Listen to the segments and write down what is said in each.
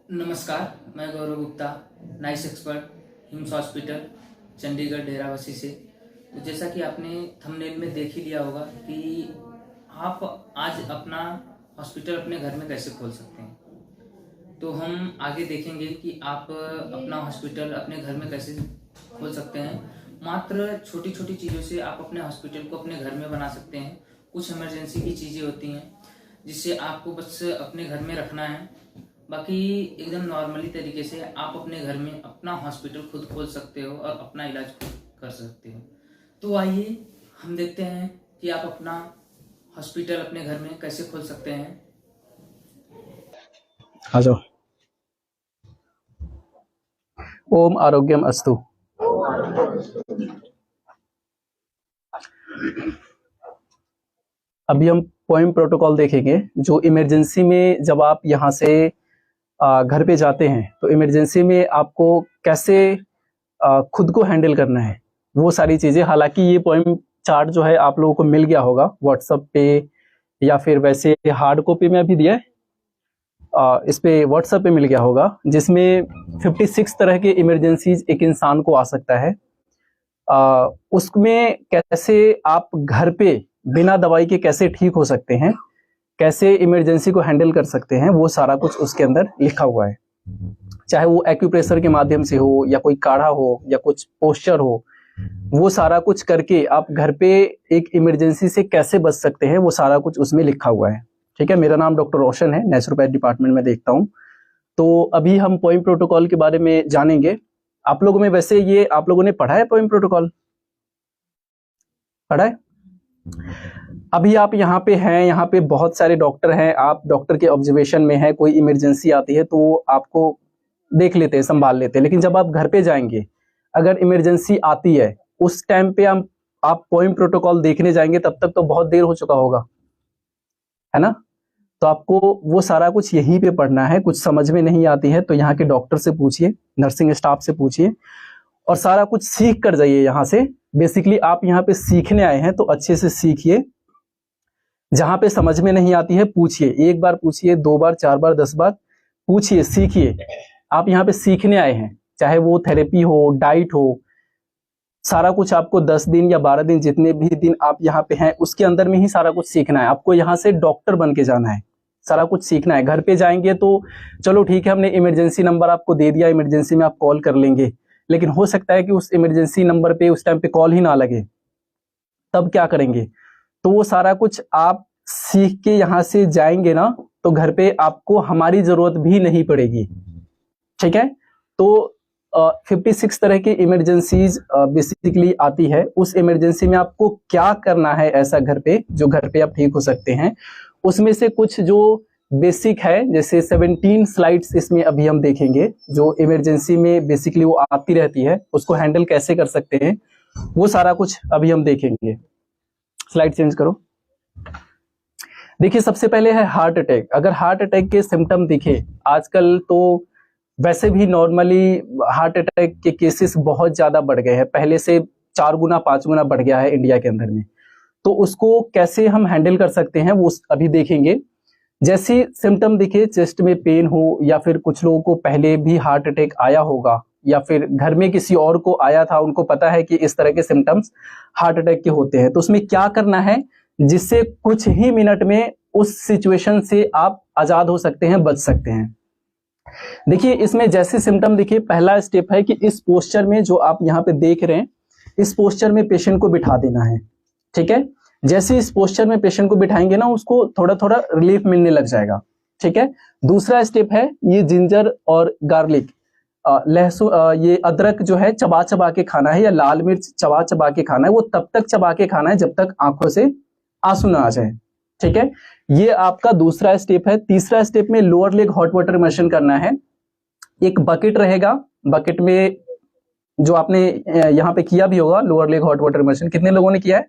नमस्कार, मैं Gaurav Gupta, nice expert, HIMS hospital, Chandigarh Derabassi से। तो जैसा कि आपने थंबनेल में देख ही लिया होगा कि आप आज अपना हॉस्पिटल अपने घर में कैसे खोल सकते हैं। तो हम आगे देखेंगे कि आप अपना हॉस्पिटल अपने घर में कैसे खोल सकते हैं। मात्र छोटी छोटी चीज़ों से आप अपने हॉस्पिटल को अपने घर में बना सकते हैं। कुछ इमरजेंसी की चीज़ें होती हैं जिससे आपको बस अपने घर में रखना है, बाकी एकदम नॉर्मली तरीके से आप अपने घर में अपना हॉस्पिटल खुद खोल सकते हो और अपना इलाज खुद कर सकते हो। तो आइए हम देखते हैं कि आप अपना हॉस्पिटल अपने घर में कैसे खोल सकते हैं। आ जाओ। ओम आरोग्यम अस्तु। अभी हम पोइम प्रोटोकॉल देखेंगे। जो इमरजेंसी में जब आप यहाँ से घर पे जाते हैं तो इमरजेंसी में आपको कैसे खुद को हैंडल करना है, वो सारी चीजें। हालांकि ये पोइम चार्ट जो है आप लोगों को मिल गया होगा व्हाट्सएप पे या फिर वैसे हार्ड कॉपी में अभी दिया है, इस पे व्हाट्सएप पे मिल गया होगा, जिसमें 56 तरह के इमरजेंसीज एक इंसान को आ सकता है। उसमें कैसे आप घर पे बिना दवाई के कैसे ठीक हो सकते हैं, कैसे इमरजेंसी को हैंडल कर सकते हैं, वो सारा कुछ उसके अंदर लिखा हुआ है। चाहे वो एक्यूप्रेशर के माध्यम से हो या कोई काढ़ा हो या कुछ पोस्चर हो, वो सारा कुछ करके आप घर पे एक इमरजेंसी से कैसे बच सकते हैं, वो सारा कुछ उसमें लिखा हुआ है। ठीक है, मेरा नाम डॉक्टर रोशन है, नेचुरोपैथ डिपार्टमेंट में देखता हूँ। तो अभी हम पोइम प्रोटोकॉल के बारे में जानेंगे। आप लोगों में वैसे ये आप लोगों ने पढ़ा है पोइम प्रोटोकॉल? पढ़ा है? अभी आप यहाँ पे हैं, यहाँ पे बहुत सारे डॉक्टर हैं, आप डॉक्टर के ऑब्जर्वेशन में हैं, कोई इमरजेंसी आती है तो आपको देख लेते हैं, संभाल लेते हैं। लेकिन जब आप घर पे जाएंगे, अगर इमरजेंसी आती है, उस टाइम पे आप पोइम प्रोटोकॉल देखने जाएंगे, तब तक तो बहुत देर हो चुका होगा, है ना? तो आपको वो सारा कुछ यहीं पे पढ़ना है। कुछ समझ में नहीं आती है तो यहाँ के डॉक्टर से पूछिए, नर्सिंग स्टाफ से पूछिए और सारा कुछ सीख कर जाइए यहाँ से। बेसिकली आप यहाँ पे सीखने आए हैं तो अच्छे से सीखिए। जहां पे समझ में नहीं आती है पूछिए, एक बार पूछिए, 2 बार, 4 बार, 10 बार पूछिए, सीखिए। आप यहाँ पे सीखने आए हैं, चाहे वो थेरेपी हो, डाइट हो, सारा कुछ आपको 10 दिन या 12 दिन, जितने भी दिन आप यहाँ पे हैं, उसके अंदर में ही सारा कुछ सीखना है। आपको यहाँ से डॉक्टर बन के जाना है, सारा कुछ सीखना है। घर पे जाएंगे तो चलो ठीक है, हमने इमरजेंसी नंबर आपको दे दिया, इमरजेंसी में आप कॉल कर लेंगे, लेकिन हो सकता है कि उस इमरजेंसी नंबर पे उस टाइम पे कॉल ही ना लगे, तब क्या करेंगे? तो वो सारा कुछ आप सीख के यहाँ से जाएंगे ना, तो घर पे आपको हमारी जरूरत भी नहीं पड़ेगी। ठीक है, तो 56 तरह की इमरजेंसीज बेसिकली आती है। उस इमरजेंसी में आपको क्या करना है ऐसा घर पे, जो घर पे आप ठीक हो सकते हैं, उसमें से कुछ जो बेसिक है, जैसे 17 स्लाइड्स इसमें अभी हम देखेंगे। जो इमरजेंसी में बेसिकली वो आती रहती है, उसको हैंडल कैसे कर सकते हैं, वो सारा कुछ अभी हम देखेंगे। स्लाइड चेंज करो। देखिए, सबसे पहले है हार्ट अटैक। अगर हार्ट अटैक के सिम्टम दिखे, आजकल तो वैसे भी नॉर्मली हार्ट अटैक के केसेस बहुत ज्यादा बढ़ गए हैं, पहले से 4 गुना 5 गुना बढ़ गया है इंडिया के अंदर में। तो उसको कैसे हम हैंडल कर सकते हैं वो अभी देखेंगे। जैसे सिम्टम दिखे, चेस्ट में पेन हो, या फिर कुछ लोगों को पहले भी हार्ट अटैक आया होगा, या फिर घर में किसी और को आया था, उनको पता है कि इस तरह के सिम्टम्स हार्ट अटैक के होते हैं, तो उसमें क्या करना है जिससे कुछ ही मिनट में उस सिचुएशन से आप आजाद हो सकते हैं, बच सकते हैं। देखिए, इसमें जैसे सिम्टम दिखे, पहला स्टेप है कि इस पोस्चर में जो आप यहाँ पे देख रहे हैं, इस पोस्चर में पेशेंट को बिठा देना है। ठीक है, जैसे इस पोस्चर में पेशेंट को बिठाएंगे ना, उसको थोड़ा थोड़ा रिलीफ मिलने लग जाएगा। ठीक है, दूसरा स्टेप है ये जिंजर और गार्लिक, लहसुन, ये अदरक जो है चबा चबा के खाना है, या लाल मिर्च चबा चबा के खाना है। वो तब तक चबा के खाना है जब तक आंखों से आंसू ना आ जाए। ठीक है, ये आपका दूसरा स्टेप है। तीसरा स्टेप में lower leg hot water immersion करना है। एक बकेट रहेगा, बकेट में जो आपने यहाँ पे किया भी होगा lower leg hot water immersion, कितने लोगों ने किया है?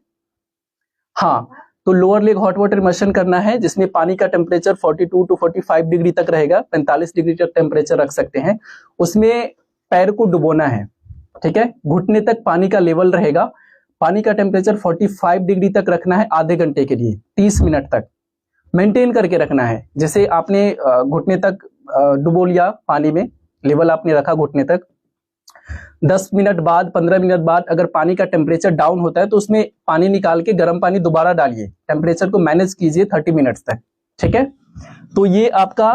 हाँ, तो lower leg hot water immersion करना है, जिसमें पानी का टेम्परेचर 42 टू 45 डिग्री तक रहेगा, 45 डिग्री तक टेम्परेचर रख सकते हैं। उसमें पैर को डुबोना है। ठीक है, घुटने तक पानी का लेवल रहेगा। पानी का टेम्परेचर 45 डिग्री तक रखना है आधे घंटे के लिए, 30 मिनट तक मेंटेन करके रखना है। जैसे आपने घुटने तक डुबो लिया पानी में, लेवल आपने रखा घुटने तक। 10 मिनट बाद 15 मिनट बाद अगर पानी का टेम्परेचर डाउन होता है तो उसमें पानी निकाल के गर्म पानी दोबारा डालिए, टेम्परेचर को मैनेज कीजिए 30 मिनट्स तक, ठीक है। तो ये आपका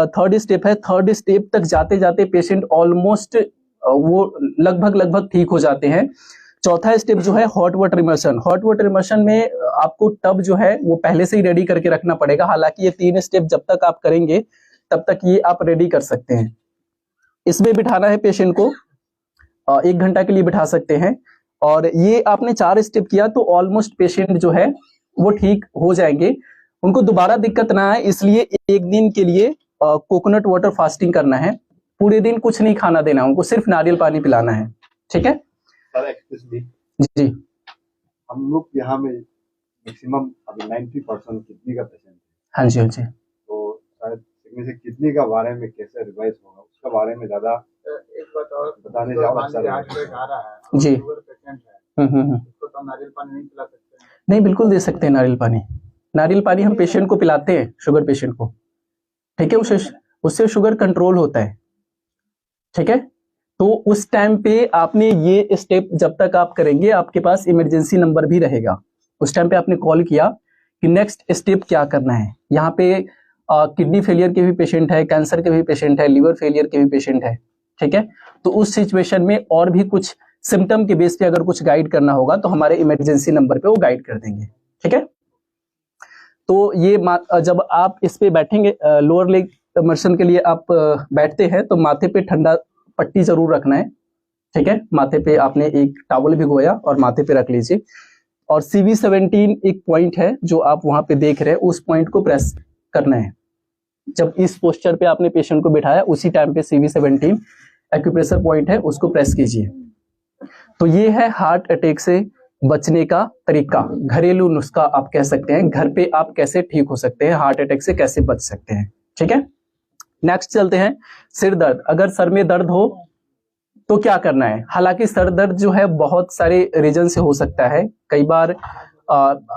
थर्ड स्टेप है। थर्ड स्टेप तक जाते जाते पेशेंट ऑलमोस्ट वो लगभग ठीक हो जाते हैं। चौथा स्टेप जो है hot water immersion. Hot water immersion में आपको टब जो है वो पहले से ही रेडी करके रखना पड़ेगा। हालांकि ये 3 स्टेप जब तक आप करेंगे तब तक ये आप रेडी कर सकते हैं। इसमें बिठाना है पेशेंट को, 1 घंटा के लिए बिठा सकते हैं। और ये आपने 4 स्टेप किया तो ऑलमोस्ट पेशेंट जो है वो ठीक हो जाएंगे। उनको दोबारा दिक्कत ना आए इसलिए 1 दिन के लिए कोकोनट वाटर फास्टिंग करना है। पूरे दिन कुछ नहीं खाना देना, उनको सिर्फ नारियल पानी पिलाना है, ठीक है। सर एक्सक्यूज जी, हम लोग यहाँ में मैक्सिमम अभी 90% किडनी का पेशेंट है, हाँ जी, हाँ जी। तो शायद इनमें से किडनी का बारे में कैसे रिवाइज होगा उसका बारे में ज्यादा एक बात और बताने जाओ। अच्छा आ रहा है जी। शुगर पेशेंट है, उसको तो नारियल पानी नहीं पिला सकते हैं? नहीं, बिल्कुल दे सकते हैं नारियल पानी। नारियल पानी हम पेशेंट को पिलाते हैं, शुगर पेशेंट को, ठीक है। उससे शुगर कंट्रोल होता है, ठीक है। तो उस टाइम पे आपने ये स्टेप जब तक आप करेंगे आपके पास इमरजेंसी नंबर भी रहेगा। उस टाइम पे आपने कॉल किया कि नेक्स्ट स्टेप क्या करना है। यहाँ पे किडनी फेलियर के भी पेशेंट है, कैंसर के भी पेशेंट है, लिवर फेलियर के भी पेशेंट है, ठीक है। तो उस सिचुएशन में और भी कुछ सिम्टम के बेस पे अगर कुछ गाइड करना होगा तो हमारे इमरजेंसी नंबर पे वो गाइड कर देंगे, ठीक है। तो ये जब आप इस पे बैठेंगे, लोअर लेग इमर्शन के लिए आप बैठते हैं तो माथे पे ठंडा पट्टी जरूर रखना है, ठीक है। माथे पे आपने एक टॉवल भिगोया और माथे पे रख लीजिए। और CV17 एक पॉइंट है जो आप वहां पे देख रहे हैं, उस पॉइंट को प्रेस करना है। जब इस पोस्चर पे आपने पेशेंट को बिठाया उसी टाइम पे CV17 एक्यूप्रेशर पॉइंट है, उसको प्रेस कीजिए। तो ये है हार्ट अटैक से बचने का तरीका, घरेलू नुस्खा आप कह सकते हैं। घर पे आप कैसे ठीक हो सकते हैं, हार्ट अटैक से कैसे बच सकते हैं, ठीक है। नेक्स्ट चलते हैं सिर दर्द। अगर सर में दर्द हो तो क्या करना है। हालांकि सर दर्द जो है बहुत सारे रीजन से हो सकता है। कई बार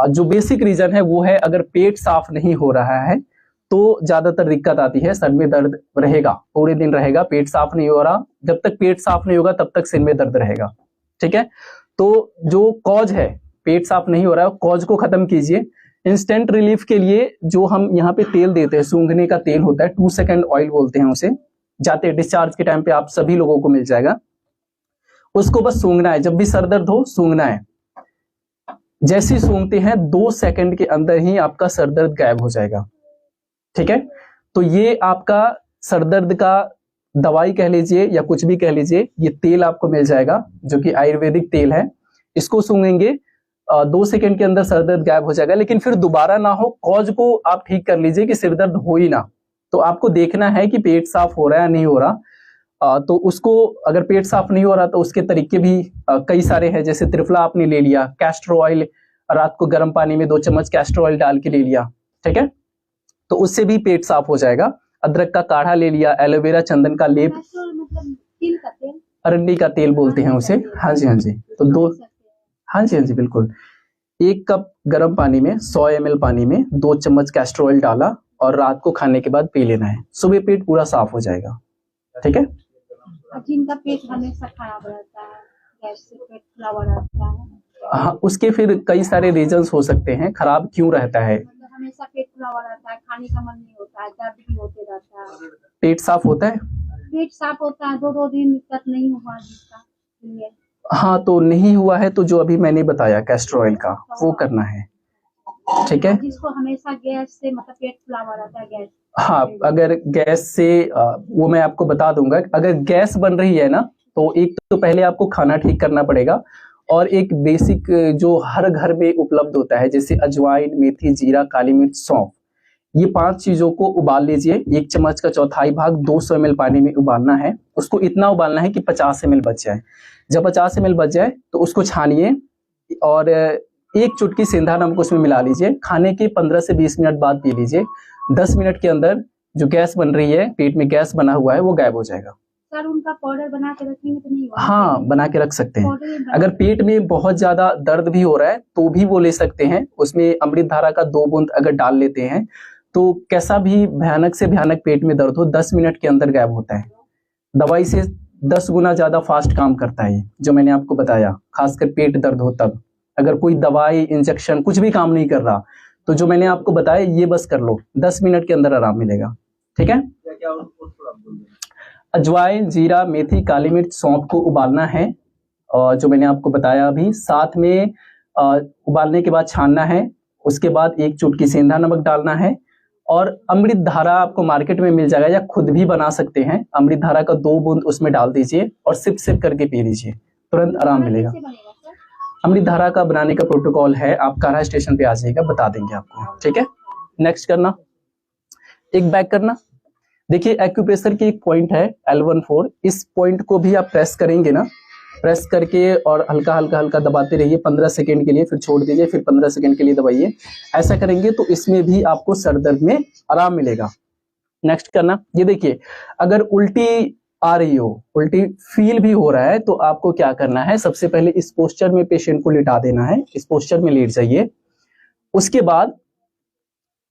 जो बेसिक रीजन है वो है अगर पेट साफ नहीं हो रहा है तो ज्यादातर दिक्कत आती है। सर में दर्द रहेगा, पूरे दिन रहेगा, पेट साफ नहीं हो रहा। जब तक पेट साफ नहीं होगा तब तक सिर में दर्द रहेगा, ठीक है। तो जो कॉज है, पेट साफ नहीं हो रहा है, कॉज को खत्म कीजिए। इंस्टेंट रिलीफ के लिए जो हम यहाँ पे तेल देते हैं, सूंघने का तेल होता है, 2 सेकंड ऑयल बोलते हैं उसे। जाते डिस्चार्ज के टाइम पे आप सभी लोगों को मिल जाएगा। उसको बस सूंघना है, जब भी सर दर्द हो सूंघना है। जैसे ही सूंघते हैं 2 सेकंड के अंदर ही आपका सर दर्द गायब हो जाएगा, ठीक है। तो ये आपका सर दर्द का दवाई कह लीजिए या कुछ भी कह लीजिए, ये तेल आपको मिल जाएगा जो कि आयुर्वेदिक तेल है। इसको सूंघेंगे 2 सेकंड के अंदर सर दर्द गायब हो जाएगा। लेकिन फिर दोबारा ना हो, कॉज को आप ठीक कर लीजिए कि सिर दर्द हो ही ना। तो आपको देखना है कि पेट साफ हो रहा है या नहीं हो रहा। तो उसको अगर पेट साफ नहीं हो रहा तो उसके तरीके भी कई सारे हैं। जैसे त्रिफला आपने ले लिया, कैस्टर ऑयल रात को गर्म पानी में 2 चम्मच कैस्टर ऑयल डाल के ले लिया, ठीक है, तो उससे भी पेट साफ हो जाएगा। अदरक का काढ़ा ले लिया, एलोवेरा चंदन का लेप, अरंडी का तेल बोलते हैं उसे। हाँ जी, हाँ जी। तो 2, हाँ जी, हाँ जी, बिल्कुल। 1 कप गर्म पानी में 100 ml पानी में 2 चम्मच कैस्टर ऑयल डाला और रात को खाने के बाद पी लेना है। सुबह पेट पूरा साफ हो जाएगा, ठीक है। जिनका पेट हमेशा खराब रहता है, गैस से पेट फुला हुआ रहता है, हाँ, उसके फिर कई सारे रीजंस हो सकते हैं। खराब क्यों रहता है? मतलब हमेशा पेट फुला हुआ रहता है, खाने का मन नहीं होता है, दर्द भी होते रहता है। पेट साफ होता है? पेट साफ होता है, 2-2 दिन तक नहीं हुआ जिसका। हाँ, तो नहीं हुआ है तो जो अभी मैंने बताया कैस्टर ऑयल का वो करना है, ठीक है। जिसको हमेशा गैस से मतलब पेट फुला हुआ रहता है, गैस। हाँ, अगर गैस से वो मैं आपको बता दूंगा। अगर गैस बन रही है ना तो एक तो पहले आपको खाना ठीक करना पड़ेगा। और एक बेसिक जो हर घर में उपलब्ध होता है जैसे अजवाइन, मेथी, जीरा, काली मिर्च, सौंफ, ये 5 चीजों को उबाल लीजिए। 1 चम्मच का चौथाई भाग 200 ml पानी में उबालना है। उसको इतना उबालना है कि 50 ml बच जाए। जब 50 ml बच जाए तो उसको छानिए और 1 चुटकी सेंधा नमक उसमें मिला लीजिए। खाने के 15 से 20 मिनट बाद पी लीजिए। 10 मिनट के अंदर जो गैस बन रही है, पेट में गैस बना हुआ है, वो गायब हो जाएगा। सर उनका पाउडर बना के रखेंगे तो नहीं होगा? हाँ, बना के रख सकते हैं। अगर पेट में बहुत ज्यादा दर्द भी हो रहा है तो भी वो ले सकते हैं। उसमें अमृत धारा का 2 बूंद अगर डाल लेते हैं तो कैसा भी भयानक से भयानक पेट में दर्द हो 10 मिनट के अंदर गायब होता है। दवाई से 10 गुना ज्यादा फास्ट काम करता है ये, जो मैंने आपको बताया, खासकर पेट दर्द हो तब। अगर कोई दवाई इंजेक्शन कुछ भी काम नहीं कर रहा तो जो मैंने आपको बताया ये बस कर लो, 10 मिनट के अंदर आराम मिलेगा। ठीक है। अजवाइन, जीरा, मेथी, काली मिर्च, सौंफ को उबालना है, और जो मैंने आपको बताया अभी, साथ में उबालने के बाद छानना है। उसके बाद 1 चुटकी सेंधा नमक डालना है, और अमृत धारा आपको मार्केट में मिल जाएगा या खुद भी बना सकते हैं। अमृत धारा का 2 बूंद उसमें डाल दीजिए और सिप सिप करके पी लीजिए, तुरंत आराम मिलेगा। कैसे बनेगा सर? अमृत धारा का बनाने का प्रोटोकॉल है, आप कान्हा स्टेशन पे आ जाइएगा, बता देंगे आपको। ठीक है। नेक्स्ट करना, एक बैक करना। देखिए एक्यूप्रेशर की एक पॉइंट है L14, इस पॉइंट को भी आप प्रेस करेंगे ना, प्रेस करके और हल्का हल्का हल्का दबाते रहिए 15 सेकंड के लिए, फिर छोड़ दीजिए, फिर 15 सेकंड के लिए दबाइए। ऐसा करेंगे तो इसमें भी आपको सर दर्द में आराम मिलेगा। नेक्स्ट करना, ये देखिए अगर उल्टी आ रही हो, उल्टी फील भी हो रहा है, तो आपको क्या करना है, सबसे पहले इस पोस्चर में पेशेंट को लिटा देना है, इस पोस्चर में लेट जाइए। उसके बाद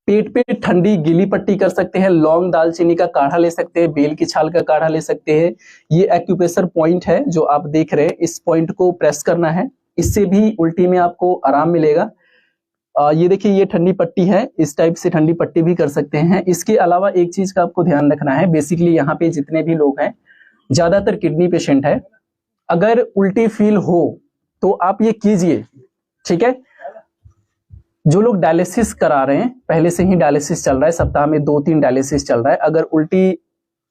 पेट पे ठंडी गीली पट्टी कर सकते हैं, लौंग दालचीनी का काढ़ा ले सकते हैं, बेल की छाल का काढ़ा ले सकते हैं। ये एक्यूप्रेशर पॉइंट है जो आप देख रहे हैं, इस पॉइंट को प्रेस करना है, इससे भी उल्टी में आपको आराम मिलेगा। ये देखिए ये ठंडी पट्टी है, इस टाइप से ठंडी पट्टी भी कर सकते हैं। इसके अलावा एक चीज का आपको ध्यान रखना है, बेसिकली यहाँ पे जितने भी लोग हैं ज्यादातर किडनी पेशेंट है, अगर उल्टी फील हो तो आप ये कीजिए। ठीक है। जो लोग डायलिसिस करा रहे हैं, पहले से ही डायलिसिस चल रहा है, सप्ताह में 2-3 डायलिसिस चल रहा है, अगर उल्टी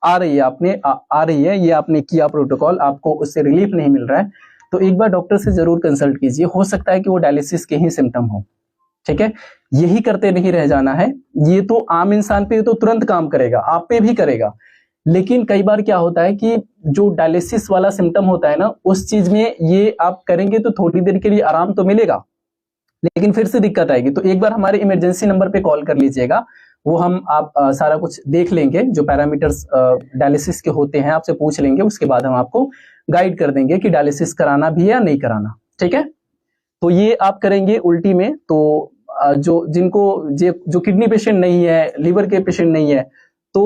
आ रही है आ रही है, ये आपने किया प्रोटोकॉल, आपको उससे रिलीफ नहीं मिल रहा है, तो एक बार डॉक्टर से जरूर कंसल्ट कीजिए, हो सकता है कि वो डायलिसिस के ही सिम्टम हो। ठीक है। यही करते नहीं रह जाना है, ये तो आम इंसान पे तो तुरंत काम करेगा, आप पे भी करेगा, लेकिन कई बार क्या होता है कि जो डायलिसिस वाला सिम्टम होता है ना, उस चीज में ये आप करेंगे तो थोड़ी देर के लिए आराम तो मिलेगा, लेकिन फिर से दिक्कत आएगी। तो एक बार हमारे इमरजेंसी नंबर पे कॉल कर लीजिएगा, वो हम आप सारा कुछ देख लेंगे, जो पैरामीटर्स डायलिसिस के होते हैं आपसे पूछ लेंगे, उसके बाद हम आपको गाइड कर देंगे कि डायलिसिस कराना भी है या नहीं कराना। ठीक है। तो ये आप करेंगे उल्टी में, तो जो किडनी पेशेंट नहीं है, लीवर के पेशेंट नहीं है, तो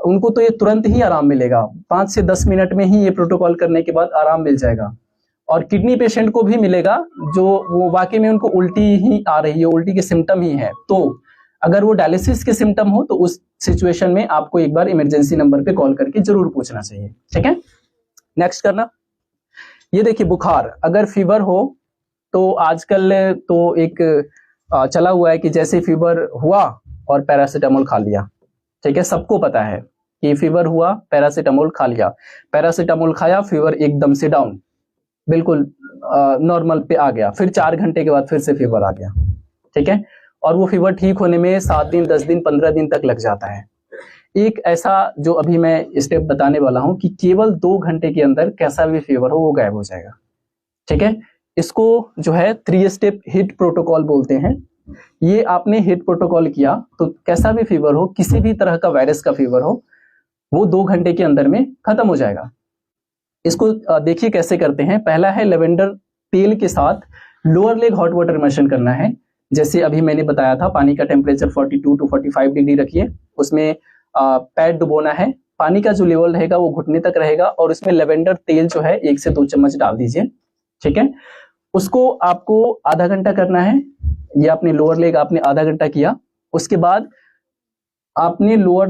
उनको तो ये तुरंत ही आराम मिलेगा, 5 से 10 मिनट में ही ये प्रोटोकॉल करने के बाद आराम मिल जाएगा। और किडनी पेशेंट को भी मिलेगा जो वो वाकई में उनको उल्टी ही आ रही है, उल्टी के सिम्टम ही है, तो अगर वो डायलिसिस के सिम्टम हो तो उस सिचुएशन में आपको एक बार इमरजेंसी नंबर पे कॉल करके जरूर पूछना चाहिए। ठीक है। नेक्स्ट करना, ये देखिए बुखार, अगर फीवर हो तो आजकल तो एक चला हुआ है कि जैसे फीवर हुआ और पैरासीटामोल खा लिया। ठीक है। सबको पता है कि फीवर हुआ, पैरासीटामोल खा लिया, पैरासीटामोल खाया, फीवर एकदम से डाउन, बिल्कुल नॉर्मल पे आ गया, फिर 4 घंटे के बाद फिर से फीवर आ गया। ठीक है। और वो फीवर ठीक होने में 7 दिन, 10 दिन, 15 दिन तक लग जाता है। एक ऐसा जो अभी मैं स्टेप बताने वाला हूं कि केवल 2 घंटे के अंदर कैसा भी फीवर हो वो गायब हो जाएगा। ठीक है। इसको जो है 3 स्टेप हिट प्रोटोकॉल बोलते हैं। ये आपने हिट प्रोटोकॉल किया तो कैसा भी फीवर हो, किसी भी तरह का वायरस का फीवर हो, वो 2 घंटे के अंदर में खत्म हो जाएगा। इसको देखिए कैसे करते हैं। पहला है लेवेंडर तेल के साथ lower leg hot water immersion करना है। जैसे अभी मैंने बताया था, पानी का टेम्परेचर 42 to 45 डिग्री रखिए, उसमें पैड डुबोना है, पानी का जो लेवल रहेगा वो घुटने तक रहेगा, और उसमें लेवेंडर तेल जो है 1 से 2 चम्मच डाल दीजिए। ठीक है। उसको आपको आधा घंटा करना है। ये आपने लोअर लेग आपने आधा घंटा किया, उसके बाद आपने लोअर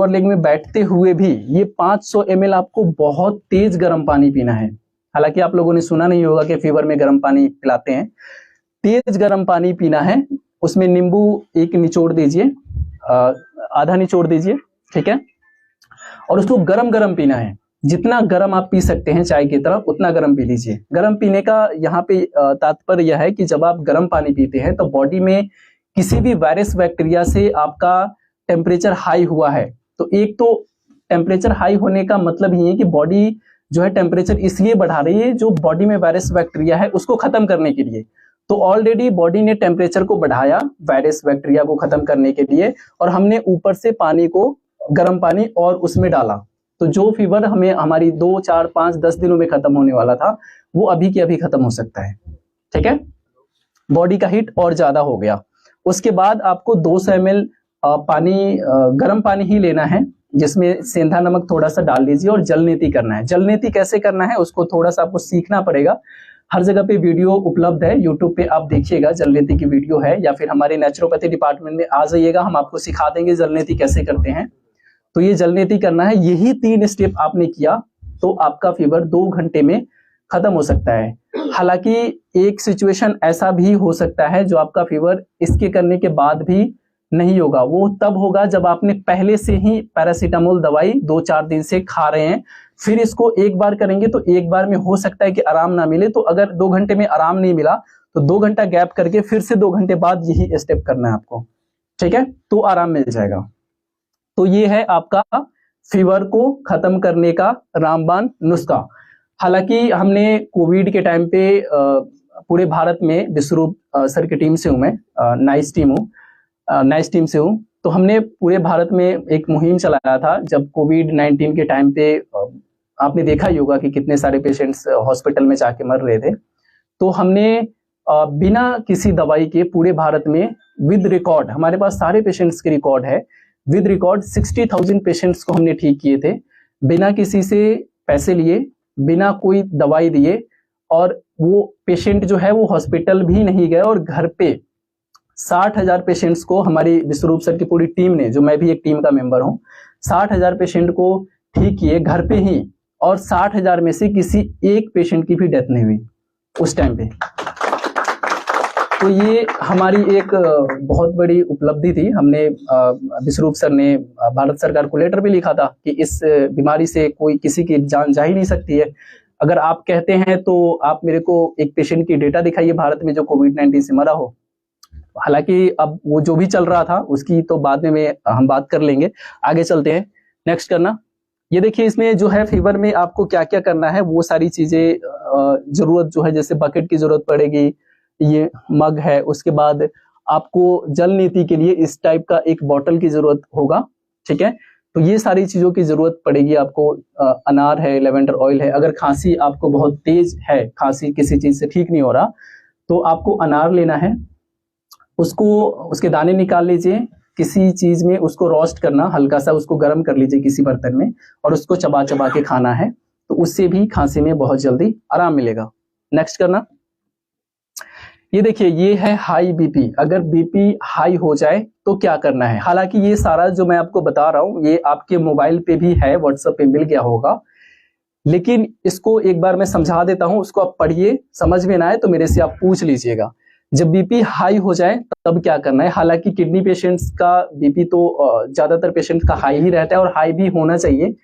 लेग में बैठते हुए भी ये 500 ml आपको बहुत तेज गर्म पानी पीना है। हालांकि आप लोगों ने सुना नहीं होगा कि फीवर में गर्म पानी पिलाते हैं, तेज गर्म पानी पीना है। उसमें नींबू 1 निचोड़ दीजिए, आधा निचोड़ दीजिए। ठीक है। और उसको गरम गरम पीना है, जितना गरम आप पी सकते हैं चाय की तरह उतना गरम पी लीजिए। गरम पीने का यहाँ पे तात्पर्य यह है कि जब आप गरम पानी पीते हैं तो बॉडी में किसी भी वायरस बैक्टीरिया से आपका टेम्परेचर हाई हुआ है, तो एक तो टेम्परेचर हाई होने का मतलब ही है कि बॉडी जो है टेम्परेचर इसलिए बढ़ा रही है, जो बॉडी में वायरस बैक्टीरिया है उसको खत्म करने के लिए। तो ऑलरेडी बॉडी ने टेम्परेचर को बढ़ाया वायरस बैक्टीरिया को खत्म करने के लिए, और हमने ऊपर से पानी को, गर्म पानी और उसमें डाला, तो जो फीवर हमें हमारी 2, 4, 5, 10 दिनों में खत्म होने वाला था वो अभी के अभी खत्म हो सकता है। ठीक है। बॉडी का हीट और ज्यादा हो गया। उसके बाद आपको 200 ml पानी गर्म पानी ही लेना है, जिसमें सेंधा नमक थोड़ा सा डाल दीजिए और जल नीति करना है। जल नीति कैसे करना है उसको थोड़ा सा आपको सीखना पड़ेगा। हर जगह पे वीडियो उपलब्ध है, यूट्यूब पे आप देखिएगा, जल नीति की वीडियो है, या फिर हमारे नेचुरोपैथी डिपार्टमेंट में आ जाइएगा, हम आपको सिखा देंगे जल नीति कैसे करते हैं। तो ये जल नीति करना है, यही 3 स्टेप आपने किया तो आपका फीवर 2 घंटे में खत्म हो सकता है। हालांकि एक सिचुएशन ऐसा भी हो सकता है जो आपका फीवर इसके करने के बाद भी नहीं होगा, वो तब होगा जब आपने पहले से ही पैरासीटामोल दवाई 2-4 दिन से खा रहे हैं, फिर इसको एक बार करेंगे तो एक बार में हो सकता है कि आराम ना मिले। तो अगर 2 घंटे में आराम नहीं मिला तो 2 घंटा गैप करके फिर से 2 घंटे बाद यही स्टेप करना है आपको, ठीक है, तो आराम मिल जाएगा। तो ये है आपका फीवर को खत्म करने का रामबाण नुस्खा। हालांकि हमने कोविड के टाइम पे पूरे भारत में, विश्वरूप सर की टीम से हूं मैं, नाइस टीम से हूं, तो हमने पूरे भारत में एक मुहिम चलाया था जब कोविड-19 के टाइम पे। आपने देखा ही होगा कि कितने सारे पेशेंट्स हॉस्पिटल में जाके मर रहे थे। तो हमने बिना किसी दवाई के पूरे भारत में विद रिकॉर्ड, हमारे पास सारे पेशेंट्स के रिकॉर्ड है, विद रिकॉर्ड 60,000 पेशेंट्स को हमने ठीक किए थे, बिना किसी से पैसे लिए, बिना कोई दवाई दिए। और वो पेशेंट जो है वो हॉस्पिटल भी नहीं गए और घर पे 60,000 पेशेंट्स को हमारी विश्वरूप सर की पूरी टीम ने, जो मैं भी एक टीम का मेंबर हूं, 60,000 पेशेंट को ठीक किए घर पे ही, और 60,000 में से किसी एक पेशेंट की भी डेथ नहीं हुई उस टाइम पे। तो ये हमारी एक बहुत बड़ी उपलब्धि थी। हमने विश्वरूप सर ने भारत सरकार को लेटर भी लिखा था कि इस बीमारी से कोई किसी की जान जा ही नहीं सकती है। अगर आप कहते हैं तो आप मेरे को एक पेशेंट की डेटा दिखाइए भारत में जो कोविड-19 से मरा हो। हालांकि अब वो जो भी चल रहा था उसकी तो बाद में हम बात कर लेंगे। आगे चलते हैं, नेक्स्ट करना। ये देखिए, इसमें जो है फीवर में आपको क्या क्या करना है वो सारी चीजें जरूरत जो है, जैसे बकेट की जरूरत पड़ेगी, ये मग है, उसके बाद आपको जल नीति के लिए इस टाइप का एक बॉटल की जरूरत होगा, ठीक है। तो ये सारी चीजों की जरूरत पड़ेगी आपको। अनार है, लेवेंडर ऑयल है। अगर खांसी आपको बहुत तेज है, खांसी किसी चीज से ठीक नहीं हो रहा, तो आपको अनार लेना है, उसको उसके दाने निकाल लीजिए, किसी चीज में उसको रोस्ट करना, हल्का सा उसको गर्म कर लीजिए किसी बर्तन में, और उसको चबा चबा के खाना है, तो उससे भी खांसी में बहुत जल्दी आराम मिलेगा। नेक्स्ट करना। ये देखिए, ये है हाई बीपी। अगर बीपी हाई हो जाए तो क्या करना है। हालांकि ये सारा जो मैं आपको बता रहा हूं ये आपके मोबाइल पे भी है, व्हाट्सएप पे मिल गया होगा, लेकिन इसको एक बार मैं समझा देता हूं, उसको आप पढ़िए, समझ में ना आए तो मेरे से आप पूछ लीजिएगा। जब बीपी हाई हो जाए तब क्या करना है। हालांकि किडनी पेशेंट्स का बीपी तो ज्यादातर पेशेंट का हाई ही रहता है, और हाई भी होना चाहिए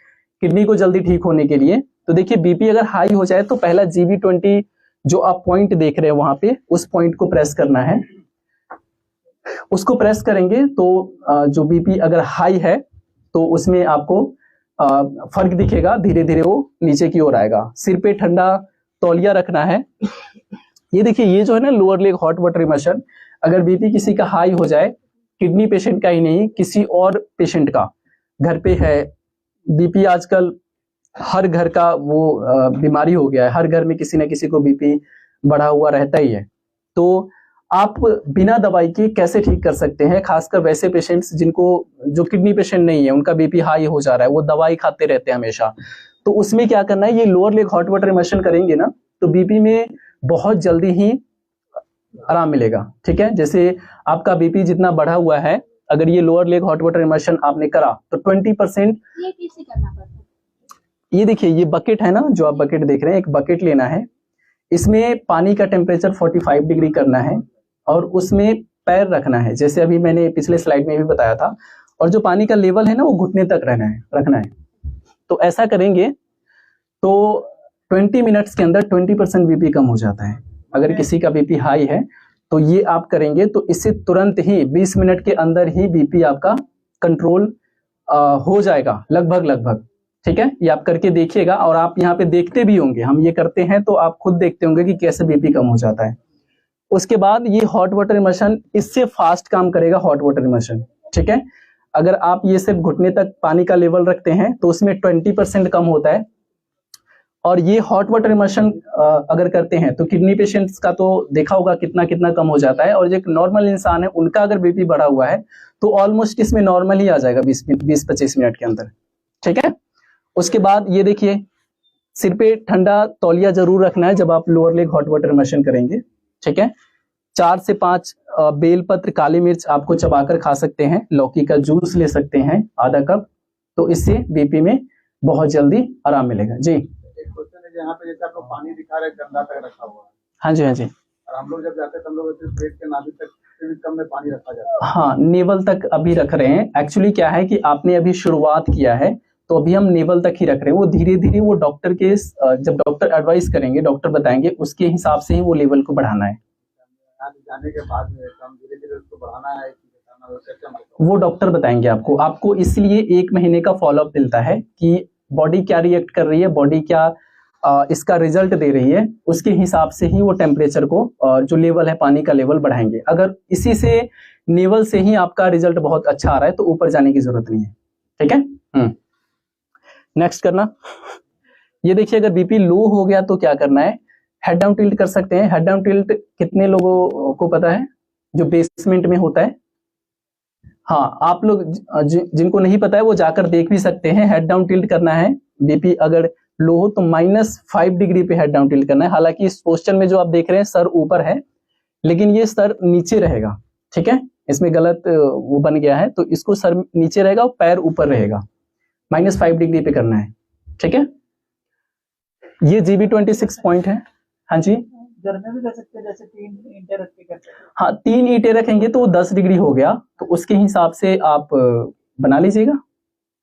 किडनी को जल्दी ठीक होने के लिए। तो देखिए, बीपी अगर हाई हो जाए तो पहला GB20 जो आप पॉइंट देख रहे हैं वहां पे, उस पॉइंट को प्रेस करना है। उसको प्रेस करेंगे तो जो बीपी अगर हाई है तो उसमें आपको फर्क दिखेगा, धीरे धीरे वो नीचे की ओर आएगा। सिर पे ठंडा तौलिया रखना है। ये देखिए, ये जो है ना lower leg hot water immersion, अगर बीपी किसी का हाई हो जाए, किडनी पेशेंट का ही नहीं किसी और पेशेंट का, घर पे है बीपी, आजकल हर घर का वो बीमारी हो गया है, हर घर में किसी न किसी को बीपी बढ़ा हुआ रहता ही है। तो आप बिना दवाई के कैसे ठीक कर सकते हैं, खासकर वैसे पेशेंट्स जिनको, जो किडनी पेशेंट नहीं है, उनका बीपी हाई हो जा रहा है, वो दवाई खाते रहते हैं हमेशा। तो उसमें क्या करना है, ये lower leg hot water immersion करेंगे ना तो बीपी में बहुत जल्दी ही आराम मिलेगा, ठीक है। जैसे आपका बीपी जितना बढ़ा हुआ है, अगर ये lower leg hot water immersion आपने करा तो 20%। ये कैसे करना पड़ता है? ये देखिए, ये बकेट है ना, जो आप बकेट देख रहे हैं, एक बकेट लेना है, इसमें पानी का टेम्परेचर 45 डिग्री करना है, और उसमें पैर रखना है, जैसे अभी मैंने पिछले स्लाइड में भी बताया था, और जो पानी का लेवल है ना वो घुटने तक रखना है। तो ऐसा करेंगे तो 20 मिनट्स के अंदर 20% बीपी कम हो जाता है। अगर किसी का बीपी हाई है तो ये आप करेंगे तो इससे तुरंत ही 20 मिनट के अंदर ही बीपी आपका कंट्रोल हो जाएगा, लगभग, ठीक है। ये आप करके देखिएगा, और आप यहाँ पे देखते भी होंगे, हम ये करते हैं तो आप खुद देखते होंगे कि कैसे बीपी कम हो जाता है। उसके बाद ये हॉट वाटर इमर्शन, इससे फास्ट काम करेगा हॉट वाटर इमर्शन, ठीक है। अगर आप ये सिर्फ घुटने तक पानी का लेवल रखते हैं तो उसमें 20% कम होता है, और ये हॉट वाटर इमर्शन अगर करते हैं तो किडनी पेशेंट्स का तो देखा होगा कितना कितना कम हो जाता है, और जो एक नॉर्मल इंसान है उनका अगर बीपी बढ़ा हुआ है तो ऑलमोस्ट इसमें नॉर्मल ही आ जाएगा 20-25 मिनट के अंदर। ठीक है। उसके बाद ये देखिए, सिर पे ठंडा तौलिया जरूर रखना है जब आप lower leg hot water immersion करेंगे। ठीक है। 4 से 5 बेलपत्र, काली मिर्च आपको चबाकर खा सकते हैं, लौकी का जूस ले सकते हैं आधा कप, तो इससे बीपी में बहुत जल्दी आराम मिलेगा। जी एक क्वेश्चन है, यहाँ पे जैसे आप लोग पानी दिखा रहे हैं कंधा तक रखा हुआ है, हाँ जी, हाँ जी, और हम लोग जब जाते हैं तो हम लोग सिर्फ पेट के नाभि तक से भी कम में पानी रखा जाता है। हाँ, नेवल तक अभी रख रहे हैं। एक्चुअली क्या है कि आपने अभी शुरुआत किया है तो अभी हम नेवल तक ही रख रहे हैं। वो धीरे धीरे वो डॉक्टर के जब डॉक्टर एडवाइस करेंगे, डॉक्टर बताएंगे, उसके हिसाब से ही वो लेवल को बढ़ाना है। यहाँ से जाने के बाद में हम धीरे धीरे उसको बढ़ाना है कि घटाना है, कैसे हम बताओ? वो डॉक्टर बताएंगे आपको। आपको इसलिए 1 महीने का फॉलोअप मिलता है कि बॉडी क्या रिएक्ट कर रही है, बॉडी क्या इसका रिजल्ट दे रही है, उसके हिसाब से ही वो टेम्परेचर को जो लेवल है पानी का लेवल बढ़ाएंगे। अगर इसी से नेवल से ही आपका रिजल्ट बहुत अच्छा आ रहा है तो ऊपर जाने की जरूरत नहीं है। ठीक है। नेक्स्ट करना, ये देखिए अगर बीपी लो हो गया तो क्या करना है, हेड डाउन टिल्ट कर सकते हैं। हेड डाउन टिल्ट कितने लोगों को पता है, जो बेसमेंट में होता है? हाँ, आप लोग जिनको नहीं पता है वो जाकर देख भी सकते हैं। हेड डाउन टिल्ट करना है, बीपी अगर लो हो तो -5 डिग्री पे हेड डाउन टिल्ट करना है। हालांकि इस पोस्चर में जो आप देख रहे हैं सर ऊपर है, लेकिन ये सर नीचे रहेगा। ठीक है, इसमें गलत वो बन गया है, तो इसको सर नीचे रहेगा और पैर ऊपर रहेगा। -5 डिग्री पे करना है। ठीक है, ये GB26 पॉइंट है। हाँ जी, घर में भी कर सकते हैं, जैसे 3 ईंटें रख के करते हैं। हाँ, 3 ईंटें रखेंगे तो 10 डिग्री हो गया, तो उसके हिसाब से आप बना लीजिएगा।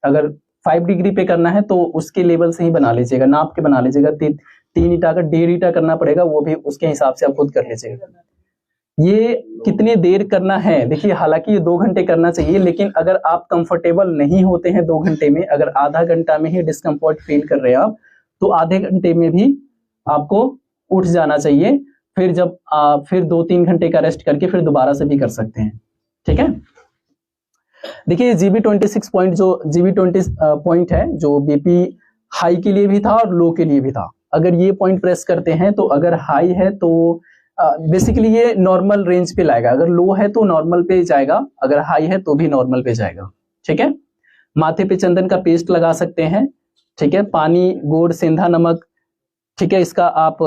अगर 5 डिग्री पे करना है तो उसके लेवल से ही बना लीजिएगा, नाप के बना लीजिएगा। 3 ईंटा का 1.5 ईंटा करना पड़ेगा, वो भी उसके हिसाब से आप खुद कर लीजिएगा। ये कितने देर करना है, देखिए हालांकि ये 2 घंटे करना चाहिए, लेकिन अगर आप कंफर्टेबल नहीं होते हैं 2 घंटे में, अगर आधा घंटा में ही डिस्कम्फर्ट फील कर रहे हैं आप, तो आधे घंटे में भी आपको उठ जाना चाहिए। फिर जब फिर 2-3 घंटे का रेस्ट करके फिर दोबारा से भी कर सकते हैं। ठीक है, देखिए GB26 पॉइंट, जो GB20 पॉइंट है, जो बीपी हाई के लिए भी था और लो के लिए भी था। अगर ये पॉइंट प्रेस करते हैं तो अगर हाई है तो बेसिकली ये नॉर्मल रेंज पे लाएगा, अगर लो है तो नॉर्मल पे जाएगा, अगर हाई है तो भी नॉर्मल पे जाएगा। ठीक है, माथे पे चंदन का पेस्ट लगा सकते हैं। ठीक है, पानी, गुड़, सेंधा नमक, ठीक है, इसका आप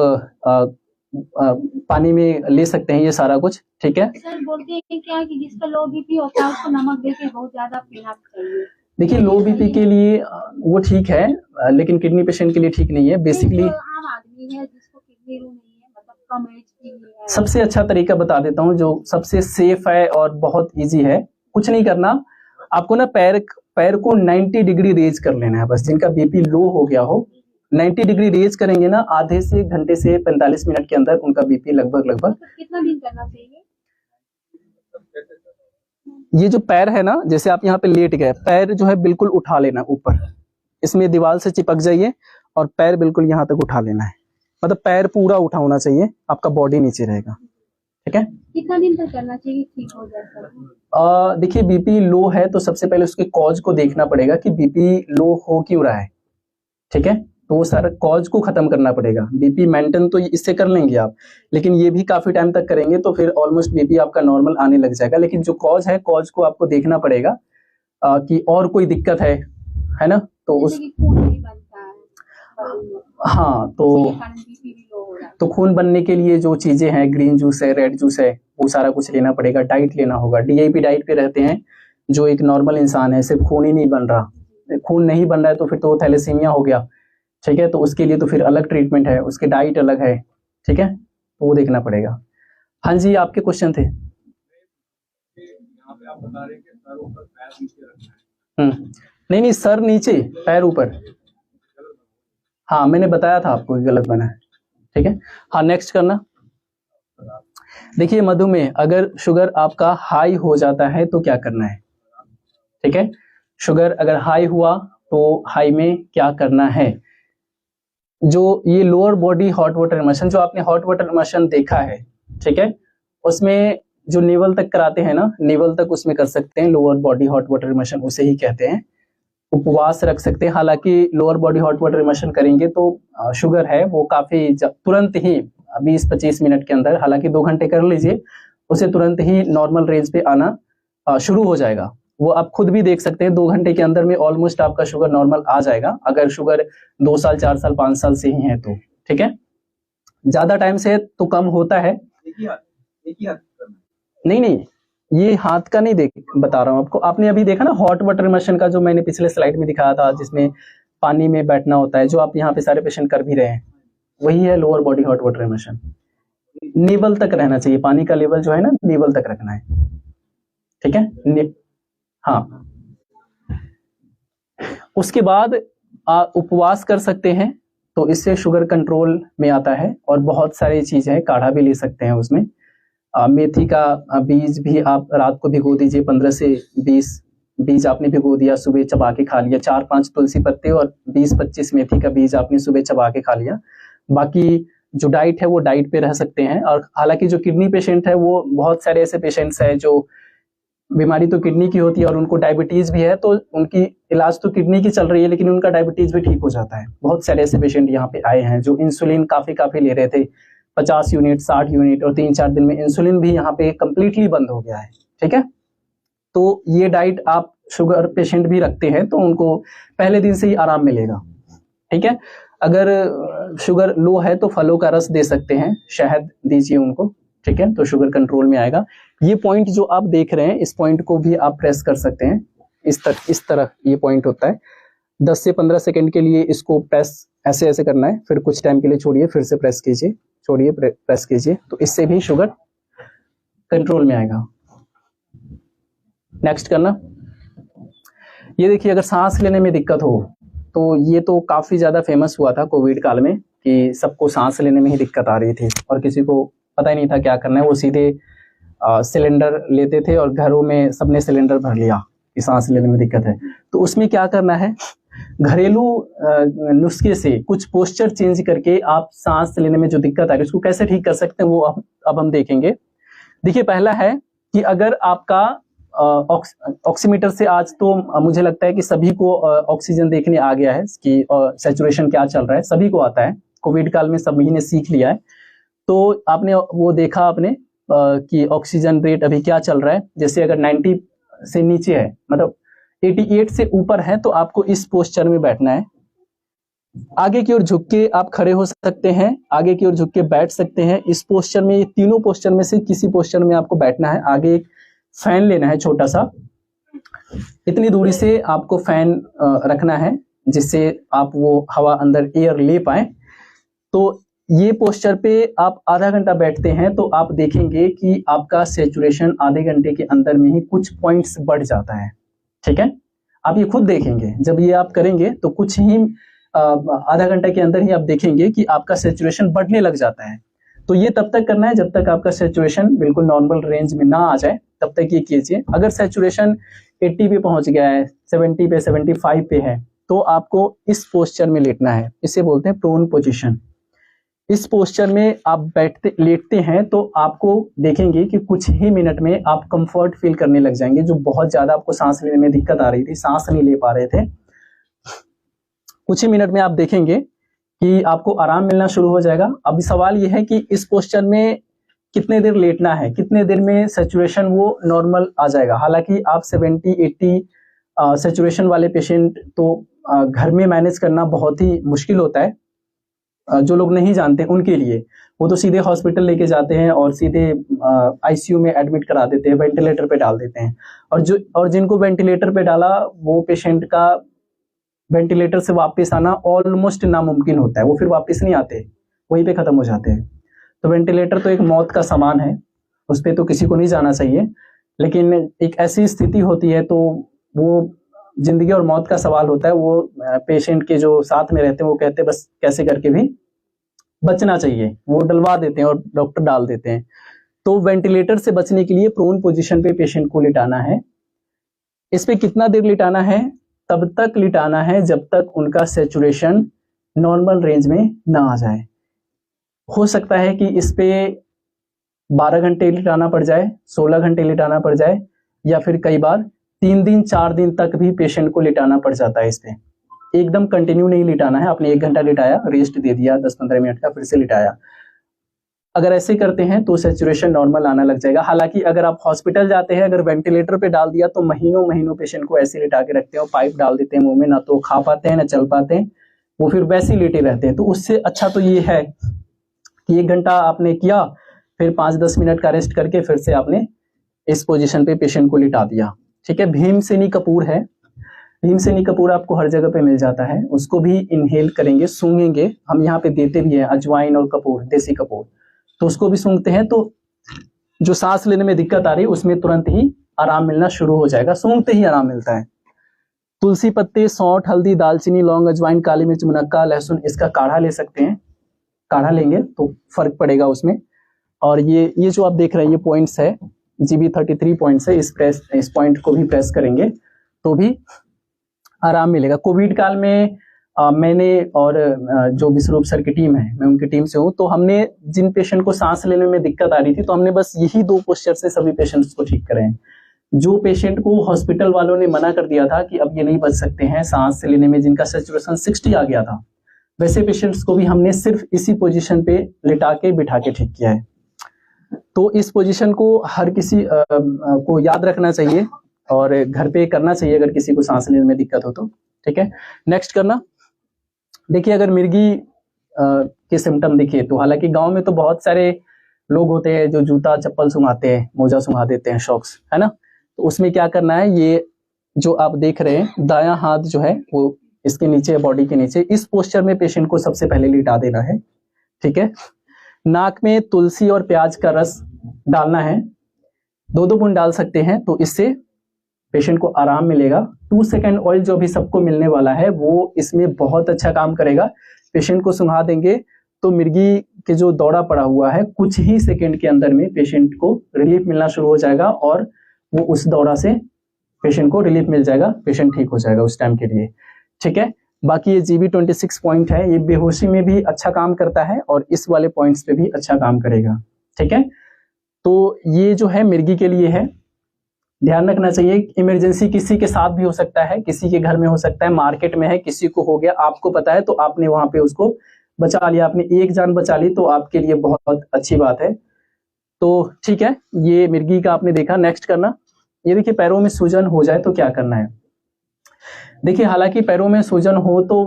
पानी में ले सकते हैं ये सारा कुछ। ठीक है, सर बोलते हैं क्या कि जिसका लो बीपी होता है उसको नमक देके बहुत ज्यादा पीना चाहिए। देखिए लो बीपी के लिए वो ठीक है, लेकिन किडनी पेशेंट के लिए ठीक नहीं है। बेसिकली जो आम आदमी है जिसको किडनी रो नहीं है, मतलब कम एज की है, सबसे अच्छा तरीका बता देता हूँ, जो सबसे सेफ है और बहुत इजी है। कुछ नहीं करना, आपको ना पैर को 90 डिग्री रेज कर लेना है बस। जिनका बीपी लो हो गया हो 90 डिग्री रेज करेंगे ना, आधे से 1 घंटे से 45 मिनट के अंदर उनका बीपी लगभग कितना दिन करना चाहिए? ये जो पैर है ना, जैसे आप यहाँ पे लेट गए, पैर जो है बिल्कुल उठा लेना ऊपर, इसमें दीवार से चिपक जाइए और पैर बिल्कुल यहाँ तक उठा लेना है। मतलब पैर पूरा उठा होना चाहिए, आपका बॉडी नीचे रहेगा। ठीक है, कितना दिन तक करना चाहिए ठीक हो जाए सर? देखिए बीपी लो है तो सबसे पहले उसके कॉज को देखना पड़ेगा कि बीपी लो हो क्यों रहा है। ठीक है, तो वो सारा कॉज को खत्म करना पड़ेगा। बीपी मेंटेन तो इससे कर लेंगे आप, लेकिन ये भी काफी टाइम तक करेंगे तो फिर ऑलमोस्ट बीपी आपका नॉर्मल आने लग जाएगा। लेकिन जो कॉज है, कॉज को आपको देखना पड़ेगा कि और कोई दिक्कत है ना, तो उस खून नहीं बनता है, हाँ, तो खून बनने के लिए जो चीजें हैं, ग्रीन जूस है, रेड जूस है, वो सारा कुछ लेना पड़ेगा। डाइट लेना होगा, DIP डाइट पे रहते हैं जो एक नॉर्मल इंसान है, सिर्फ खून ही नहीं बन रहा, खून नहीं बन रहा है तो फिर तो थैलेसीमिया हो गया। ठीक है, तो उसके लिए तो फिर अलग ट्रीटमेंट है, उसके डाइट अलग है। ठीक है, तो वो देखना पड़ेगा। हाँ जी, आपके क्वेश्चन थे। यहाँ पे आप बता रहे हैं कि सर ऊपर पैर नीचे रखना है। नहीं, सर नीचे पैर ऊपर। हाँ, मैंने बताया था आपको गलत बना है। ठीक है, हाँ नेक्स्ट करना। देखिए मधुमेह, अगर शुगर आपका हाई हो जाता है तो क्या करना है। ठीक है, शुगर अगर हाई हुआ तो हाई में क्या करना है। जो ये lower body hot water immersion, जो आपने हॉट वाटर इमर्शन देखा है, ठीक है, उसमें जो नेवल तक कराते हैं ना, नेवल तक उसमें कर सकते हैं। Lower body hot water immersion उसे ही कहते हैं। उपवास रख सकते हैं। हालांकि lower body hot water immersion करेंगे तो शुगर है वो काफी तुरंत ही 20-25 मिनट के अंदर, हालांकि 2 घंटे कर लीजिए, उसे तुरंत ही नॉर्मल रेंज पे आना शुरू हो जाएगा। वो आप खुद भी देख सकते हैं 2 घंटे के अंदर में ऑलमोस्ट आपका शुगर नॉर्मल आ जाएगा, अगर शुगर 2 साल 4 साल 5 साल से ही है तो। ठीक है, ज्यादा टाइम से तो कम होता है। एक ही हाथ करना है। नहीं, ये हाथ का नहीं देख बता रहा हूँ आपको। आपने अभी देखा ना हॉट वाटर इमर्शन का, जो मैंने पिछले स्लाइड में दिखाया था, जिसमें पानी में बैठना होता है, जो आप यहाँ पे सारे पेशेंट कर भी रहे हैं, वही है lower body hot water immersion. Naval तक रहना चाहिए, पानी का लेवल जो है ना नेवल तक रखना है। ठीक है, हाँ। उसके बाद आप उपवास कर सकते हैं, तो इससे शुगर कंट्रोल में आता है। और बहुत सारी चीजें हैं, काढ़ा भी ले सकते हैं उसमें। मेथी का बीज भी आप रात को भिगो दीजिए, 15 से 20 बीज आपने भिगो दिया, सुबह चबा के खा लिया। 4-5 तुलसी पत्ते और 20-25 मेथी का बीज आपने सुबह चबा के खा लिया। बाकी जो डाइट है वो डाइट पे रह सकते हैं। और हालांकि जो किडनी पेशेंट है, वो बहुत सारे ऐसे पेशेंट्स हैं जो बीमारी तो किडनी की होती है और उनको डायबिटीज भी है, तो उनकी इलाज तो किडनी की चल रही है, लेकिन उनका डायबिटीज भी ठीक हो जाता है। बहुत सारे ऐसे पेशेंट यहाँ पे आए हैं जो इंसुलिन काफी ले रहे थे, 50 यूनिट 60 यूनिट, और 3-4 दिन में इंसुलिन भी यहाँ पे कंप्लीटली बंद हो गया है। ठीक है, तो ये डाइट आप शुगर पेशेंट भी रखते हैं तो उनको पहले दिन से ही आराम मिलेगा। ठीक है, अगर शुगर लो है तो फलों का रस दे सकते हैं, शहद दीजिए उनको। ठीक है, तो शुगर कंट्रोल में आएगा। ये पॉइंट जो आप देख रहे हैं, इस पॉइंट को भी आप प्रेस कर सकते हैं। इस तरह ये पॉइंट होता है। 10 से 15 सेकंड के लिए इसको प्रेस ऐसे करना है, फिर कुछ टाइम के लिए छोड़िए, फिर से प्रेस कीजिए, छोड़िए, प्रेस कीजिए, तो इससे भी शुगर कंट्रोल में आएगा। नेक्स्ट करना, ये देखिए, अगर सांस लेने में दिक्कत हो तो ये तो काफी ज्यादा फेमस हुआ था कोविड काल में, कि सबको सांस लेने में ही दिक्कत आ रही थी और किसी को पता ही नहीं था क्या करना है। वो सीधे सिलेंडर लेते थे और घरों में सबने सिलेंडर भर लिया कि सांस लेने में दिक्कत है। तो उसमें क्या करना है, घरेलू नुस्खे से कुछ पोस्चर चेंज करके आप सांस लेने में जो दिक्कत आ रही है उसको कैसे ठीक कर सकते हैं, वो अब हम देखेंगे। देखिए, पहला है कि अगर आपका ऑक्सीमीटर से आज तो मुझे लगता है कि सभी को ऑक्सीजन देखने आ गया है कि सैचुरेशन क्या चल रहा है, सभी को आता है। कोविड काल में सभी ने सीख लिया है। तो आपने वो देखा आपने कि ऑक्सीजन रेट अभी क्या चल रहा है। जैसे अगर 90 से नीचे है, मतलब 88 से ऊपर है, तो आपको इस पोस्चर में बैठना है। आगे की ओर झुक के आप खड़े हो सकते हैं, आगे की ओर झुक के बैठ सकते हैं। इस पोस्चर में, ये तीनों पोस्चर में से किसी पोस्चर में आपको बैठना है। आगे एक फैन लेना है छोटा सा, इतनी दूरी से आपको फैन रखना है जिससे आप वो हवा अंदर एयर ले पाए। तो ये पोस्चर पे आप आधा घंटा बैठते हैं तो आप देखेंगे कि आपका सैचुरेशन आधे घंटे के अंदर में ही कुछ पॉइंट्स बढ़ जाता है। ठीक है, आप ये खुद देखेंगे, जब ये आप करेंगे तो कुछ ही आधा घंटा के अंदर ही आप देखेंगे कि आपका सैचुरेशन बढ़ने लग जाता है। तो ये तब तक करना है जब तक आपका सैचुरेशन बिल्कुल नॉर्मल रेंज में ना आ जाए, तब तक ये कीजिए। अगर सैचुरेशन 80 पे पहुंच गया है, 70 पे 75 पे है, तो आपको इस पोस्चर में लेटना है। इसे बोलते हैं प्रोन पोजीशन। इस पोस्चर में आप लेटते हैं तो आपको देखेंगे कि कुछ ही मिनट में आप कंफर्ट फील करने लग जाएंगे। जो बहुत ज्यादा आपको सांस लेने में दिक्कत आ रही थी, सांस नहीं ले पा रहे थे, कुछ ही मिनट में आप देखेंगे कि आपको आराम मिलना शुरू हो जाएगा। अभी सवाल यह है कि इस पोस्चर में कितने देर लेटना है, कितने देर में सैचुरेशन वो नॉर्मल आ जाएगा। हालांकि आप 70-80 सैचुरेशन वाले पेशेंट तो घर में मैनेज करना बहुत ही मुश्किल होता है। जो लोग नहीं जानते उनके लिए, वो तो सीधे हॉस्पिटल लेके जाते हैं और सीधे आईसीयू में एडमिट करा देते हैं, वेंटिलेटर पे डाल देते हैं। और जिनको वेंटिलेटर पे डाला, वो पेशेंट का वेंटिलेटर से वापस आना ऑलमोस्ट नामुमकिन होता है। वो फिर वापस नहीं आते, वहीं पे खत्म हो जाते हैं। तो वेंटिलेटर तो एक मौत का सामान है, उस पर तो किसी को नहीं जाना चाहिए। लेकिन एक ऐसी स्थिति होती है तो वो जिंदगी और मौत का सवाल होता है। वो पेशेंट के जो साथ में रहते हैं वो कहते हैं बस कैसे करके भी बचना चाहिए, वो डलवा देते हैं और डॉक्टर डाल देते हैं। तो वेंटिलेटर से बचने के लिए प्रोन पोजीशन पे पेशेंट को लिटाना है। इस पे कितना देर लिटाना है? तब तक लिटाना है जब तक उनका सैचुरेशन नॉर्मल रेंज में ना आ जाए। हो सकता है कि इस पे 12 घंटे लिटाना पड़ जाए, 16 घंटे लिटाना पड़ जाए, या फिर कई बार 3 दिन 4 दिन तक भी पेशेंट को लिटाना पड़ जाता है इस पे। एकदम कंटिन्यू नहीं लिटाना है, आपने 1 घंटा लिटाया, रेस्ट दे दिया 10-15 मिनट का, फिर से लिटाया। अगर ऐसे करते हैं तो सैचुरेशन नॉर्मल आना लग जाएगा। हालांकि अगर आप हॉस्पिटल जाते हैं, अगर वेंटिलेटर पे डाल दिया तो महीनों महीनों पेशेंट को ऐसे लिटा के रखते हैं, पाइप डाल देते हैं मुंह में, ना तो खा पाते हैं ना चल पाते हैं, वो फिर वैसे ही लेटे रहते हैं। तो उससे अच्छा तो ये है कि 1 घंटा आपने किया, फिर 5-10 मिनट का रेस्ट करके फिर से आपने इस पोजीशन पे पेशेंट को लिटा दिया। ठीक है, भीमसेनी कपूर है, भीमसेनी कपूर आपको हर जगह पे मिल जाता है, उसको भी इनहेल करेंगे, सूंघेंगे। हम यहाँ पे देते भी हैं अजवाइन और कपूर, देसी कपूर, तो उसको भी सूंघते हैं तो जो सांस लेने में दिक्कत आ रही है उसमें तुरंत ही आराम मिलना शुरू हो जाएगा, सूंघते ही आराम मिलता है। तुलसी पत्ते, सौंठ, हल्दी, दालचीनी, लौंग, अजवाइन, काली मिर्च, मुनक्का, लहसुन, इसका काढ़ा ले सकते हैं। काढ़ा लेंगे तो फर्क पड़ेगा उसमें। और ये जो आप देख रहे हैं ये पॉइंट्स है, GB33 पॉइंट्स है, इस पॉइंट को भी प्रेस करेंगे तो भी आराम मिलेगा। कोविड काल में मैंने और जो विश्वरूप सर की टीम है, मैं उनकी टीम से हूँ, तो हमने जिन पेशेंट को सांस लेने में दिक्कत आ रही थी तो हमने बस यही 2 पोस्चर से सभी पेशेंट्स को ठीक करे हैं। जो पेशेंट को हॉस्पिटल वालों ने मना कर दिया था कि अब ये नहीं बच सकते हैं सांस लेने में, जिनका सैचुरेशन 60 आ गया था, वैसे पेशेंट्स को भी हमने सिर्फ इसी पोजीशन पे लिटा के बिठा के ठीक किया है। तो इस पोजीशन को हर किसी को याद रखना चाहिए और घर पे करना चाहिए अगर किसी को सांस लेने में दिक्कत हो तो। ठीक है, नेक्स्ट करना। देखिए, अगर मिर्गी के सिम्टम दिखे तो, हालांकि गांव में तो बहुत सारे लोग होते हैं जो जूता चप्पल सुंघाते हैं, मोजा सुंघा देते हैं, शॉक्स, है ना। तो उसमें क्या करना है, ये जो आप देख रहे हैं दायां हाथ जो है वो इसके नीचे, बॉडी के नीचे, इस पोस्चर में पेशेंट को सबसे पहले लिटा देना है। ठीक है, नाक में तुलसी और प्याज का रस डालना है, 2-2 बूंद डाल सकते हैं, तो इससे पेशेंट को आराम मिलेगा। 2 सेकेंड ऑयल जो भी सबको मिलने वाला है वो इसमें बहुत अच्छा काम करेगा। पेशेंट को सुंघा देंगे तो मिर्गी के जो दौरा पड़ा हुआ है कुछ ही सेकेंड के अंदर में पेशेंट को रिलीफ मिलना शुरू हो जाएगा और वो उस दौरा से पेशेंट को रिलीफ मिल जाएगा, पेशेंट ठीक हो जाएगा उस टाइम के लिए। ठीक है, बाकी ये GB26 पॉइंट है, ये बेहोशी में भी अच्छा काम करता है और इस वाले पॉइंट्स पे भी अच्छा काम करेगा। ठीक है, तो ये जो है मिर्गी के लिए है, ध्यान रखना चाहिए। इमरजेंसी किसी के साथ भी हो सकता है, किसी के घर में हो सकता है, मार्केट में है, किसी को हो गया, आपको पता है तो आपने वहां पे उसको बचा लिया, आपने एक जान बचा ली तो आपके लिए बहुत अच्छी बात है। तो ठीक है, ये मिर्गी का आपने देखा। नेक्स्ट करना, ये देखिए पैरों में सूजन हो जाए तो क्या करना है। देखिए, हालांकि पैरों में सूजन हो तो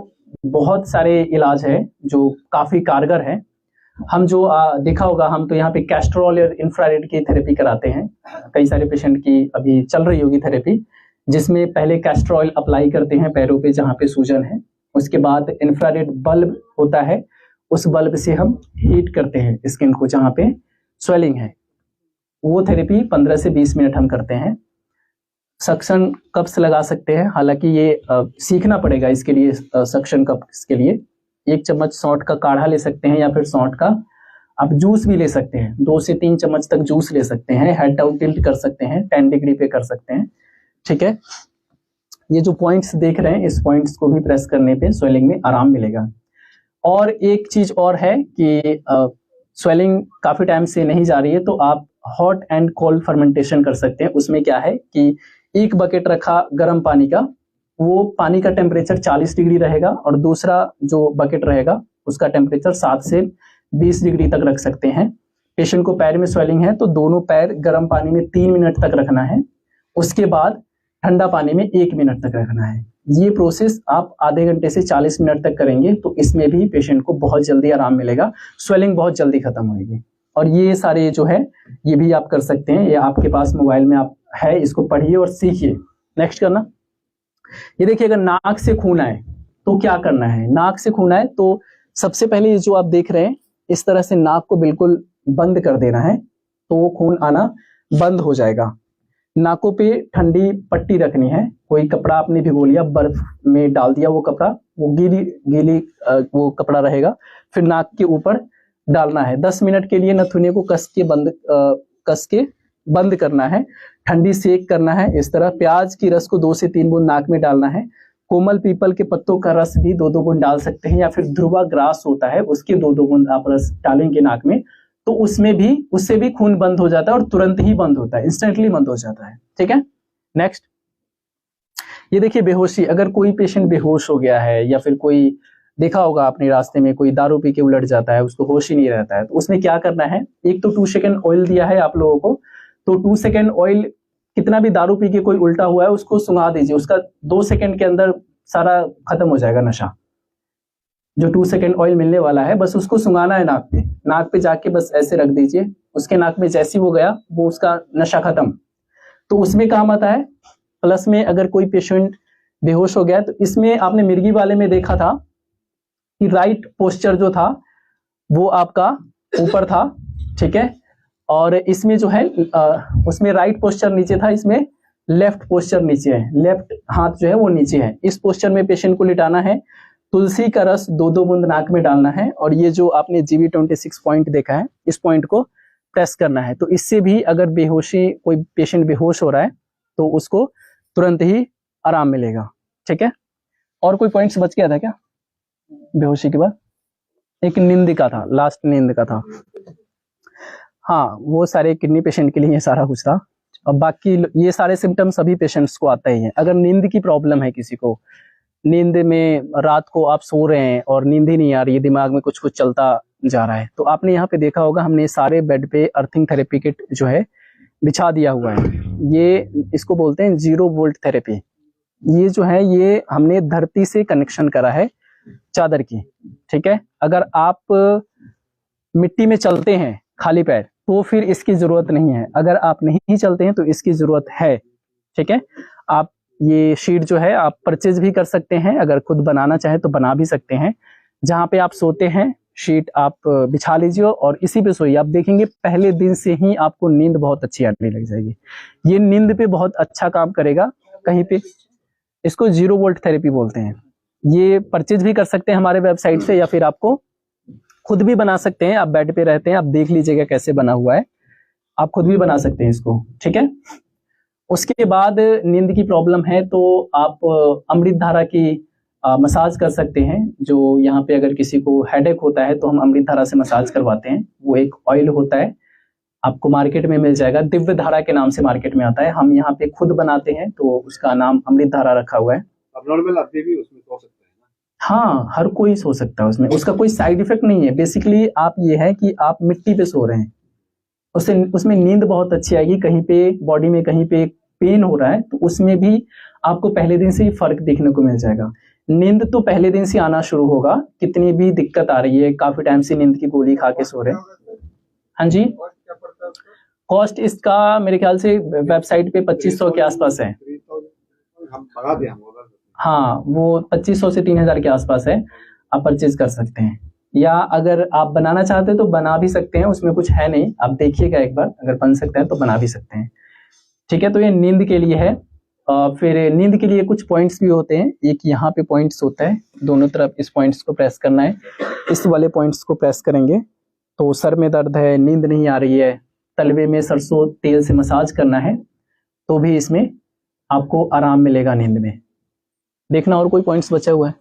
बहुत सारे इलाज है जो काफी कारगर है। हम जो देखा होगा, हम तो यहाँ पे कैस्ट्रोल और इंफ्रारेड की थेरेपी कराते हैं। कई सारे पेशेंट की अभी चल रही होगी थेरेपी, जिसमें पहले कैस्ट्रोल अप्लाई करते हैं पैरों पे जहाँ पे सूजन है, उसके बाद इंफ्रारेड बल्ब होता है, उस बल्ब से हम हीट करते हैं स्किन को जहाँ पे स्वेलिंग है। वो थेरेपी 15 से 20 मिनट हम करते हैं। सक्शन कप्स लगा सकते हैं, हालांकि ये सीखना पड़ेगा इसके लिए। सक्शन कप्स के लिए 1 चम्मच सौंठ का काढ़ा ले सकते हैं या फिर सौंठ का आप जूस भी ले सकते हैं, 2 से 3 चम्मच तक जूस ले सकते हैं। हेड डाउन टिल्ट कर सकते हैं, 10 डिग्री पे कर सकते हैं। ठीक है, ये जो पॉइंट्स देख रहे हैं इस पॉइंट्स को भी प्रेस करने पे स्वेलिंग में आराम मिलेगा। और एक चीज और है कि स्वेलिंग काफी टाइम से नहीं जा रही है तो आप हॉट एंड कोल्ड फर्मेंटेशन कर सकते हैं। उसमें क्या है कि 1 बकेट रखा गर्म पानी का, वो पानी का टेम्परेचर 40 डिग्री रहेगा और दूसरा जो बकेट रहेगा उसका टेम्परेचर 7 से 20 डिग्री तक रख सकते हैं। पेशेंट को पैर में स्वेलिंग है तो दोनों पैर गर्म पानी में 3 मिनट तक रखना है, उसके बाद ठंडा पानी में 1 मिनट तक रखना है। ये प्रोसेस आप आधे घंटे से 40 मिनट तक करेंगे तो इसमें भी पेशेंट को बहुत जल्दी आराम मिलेगा, स्वेलिंग बहुत जल्दी खत्म होगी। और ये सारे जो है ये भी आप कर सकते हैं, ये आपके पास मोबाइल में आप है, इसको पढ़िए और सीखिए। नेक्स्ट करना, ये देखिए अगर नाक से खून आए तो क्या करना है। नाक से खून आए तो सबसे पहले ये जो आप देख रहे हैं इस तरह से नाक को बिल्कुल बंद कर देना है तो वो खून आना बंद हो जाएगा। नाकों पे ठंडी पट्टी रखनी है, कोई कपड़ा आपने भिगो लिया, बर्फ में डाल दिया वो कपड़ा, वो गीली वो कपड़ा रहेगा, फिर नाक के ऊपर डालना है। 10 मिनट के लिए नथुने को कस के बंद करना है, ठंडी सेक करना है। इस तरह प्याज की रस को 2 से 3 बूंद नाक में डालना है। कोमल पीपल के पत्तों का रस भी 2-2 बूंद डाल सकते हैं, या फिर ध्रुवा ग्रास होता है उसके 2-2 बूंद आप रस डालेंगे नाक में तो उससे भी खून बंद हो जाता है और तुरंत ही बंद होता है, इंस्टेंटली बंद हो जाता है। ठीक है, नेक्स्ट। ये देखिए बेहोशी, अगर कोई पेशेंट बेहोश हो गया है या फिर कोई देखा होगा आपने रास्ते में कोई दारू पी के उलट जाता है, उसको होश ही नहीं रहता है, तो उसमें क्या करना है, एक तो 2 सेकंड ऑयल दिया है आप लोगों को, तो 2 सेकंड ऑयल, कितना भी दारू पी के कोई उल्टा हुआ है उसको सुंघा दीजिए, उसका 2 सेकंड के अंदर सारा खत्म हो जाएगा नशा। जो 2 सेकंड ऑयल मिलने वाला है बस उसको सुंघाना है नाक पे जाके बस ऐसे रख दीजिए, उसके नाक में जैसे ही वो गया वो उसका नशा खत्म। तो उसमें काम आता है। प्लस में अगर कोई पेशेंट बेहोश हो गया तो इसमें आपने मिर्गी वाले में देखा था कि राइट पोस्चर जो था वो आपका ऊपर था, ठीक है, और इसमें जो है उसमें राइट पोस्चर नीचे था, इसमें लेफ्ट पोस्चर नीचे है, लेफ्ट हाथ जो है वो नीचे है। इस पोस्चर में पेशेंट को लिटाना है, तुलसी का रस 2-2 बूंद नाक में डालना है, और ये जो आपने GV26 पॉइंट देखा है इस पॉइंट को प्रेस करना है। तो इससे भी अगर बेहोशी, कोई पेशेंट बेहोश हो रहा है तो उसको तुरंत ही आराम मिलेगा, ठीक है। और कोई पॉइंट्स बच गया था क्या बेहोशी के बाद? एक नींद का था, लास्ट नींद का था, हाँ वो सारे किडनी पेशेंट के लिए ये सारा कुछ था। और बाकी ये सारे सिम्टम्स सभी पेशेंट्स को आता ही है। अगर नींद की प्रॉब्लम है किसी को, नींद में रात को आप सो रहे हैं और नींद ही नहीं आ रही है, दिमाग में कुछ कुछ चलता जा रहा है, तो आपने यहाँ पे देखा होगा हमने सारे बेड पे अर्थिंग थेरेपी किट जो है बिछा दिया हुआ है। ये इसको बोलते हैं 0 वोल्ट थेरेपी। ये जो है ये हमने धरती से कनेक्शन करा है चादर की, ठीक है। अगर आप मिट्टी में चलते हैं खाली पैर तो फिर इसकी जरूरत नहीं है, अगर आप नहीं चलते हैं तो इसकी जरूरत है, ठीक है। आप ये शीट जो है आप परचेज भी कर सकते हैं, अगर खुद बनाना चाहे तो बना भी सकते हैं। जहाँ पे आप सोते हैं शीट आप बिछा लीजिए और इसी पे सोइए, आप देखेंगे पहले दिन से ही आपको नींद बहुत अच्छी आने लग जाएगी। ये नींद पे बहुत अच्छा काम करेगा। कहीं पे इसको 0 वोल्ट थेरेपी बोलते हैं। ये परचेज भी कर सकते हैं हमारे वेबसाइट से, या फिर आपको खुद भी बना सकते हैं। आप बेड पे रहते हैं, आप देख लीजिएगा कैसे बना हुआ है, आप खुद भी बना सकते हैं इसको, ठीक है। उसके बाद नींद की प्रॉब्लम है तो आप अमृत धारा की मसाज कर सकते हैं। जो यहाँ पे अगर किसी को हेडेक होता है तो हम अमृत धारा से मसाज करवाते हैं। वो एक ऑयल होता है, आपको मार्केट में मिल जाएगा, दिव्य धारा के नाम से मार्केट में आता है। हम यहाँ पे खुद बनाते हैं तो उसका नाम अमृत धारा रखा हुआ है। नॉर्मल आदमी भी उसमें सो सकते हैं ना? हाँ, हर कोई सो सकता है उसमें, उसका कोई साइड इफेक्ट नहीं है। बेसिकली आप ये है कि आप मिट्टी पे सो रहे हैं, उसमें नींद बहुत अच्छी आएगी। कहीं पे बॉडी में कहीं पे पेन हो रहा है तो उसमें भी आपको पहले दिन से ही फर्क देखने को मिल जाएगा। नींद तो पहले दिन से आना शुरू होगा, कितनी भी दिक्कत आ रही है, काफी टाइम से नींद की गोली खा के सो रहे हैं। हाँ जी, कॉस्ट इसका मेरे ख्याल से वेबसाइट पे 2500 के आसपास है। हम मंगा दें हम ऑर्डर। हाँ, वो 2500 से 3000 के आसपास है, आप परचेज कर सकते हैं। या अगर आप बनाना चाहते हैं तो बना भी सकते हैं, उसमें कुछ है नहीं, आप देखिएगा एक बार, अगर बन सकता है तो बना भी सकते हैं, ठीक है। तो ये नींद के लिए है। फिर नींद के लिए कुछ पॉइंट्स भी होते हैं। एक यहाँ पे पॉइंट्स होता है, दोनों तरफ इस पॉइंट्स को प्रेस करना है। इस वाले पॉइंट्स को प्रेस करेंगे तो सर में दर्द है, नींद नहीं आ रही है, तलवे में सरसों तेल से मसाज करना है तो भी इसमें आपको आराम मिलेगा नींद में। देखना और कोई पॉइंट्स बचा हुआ है?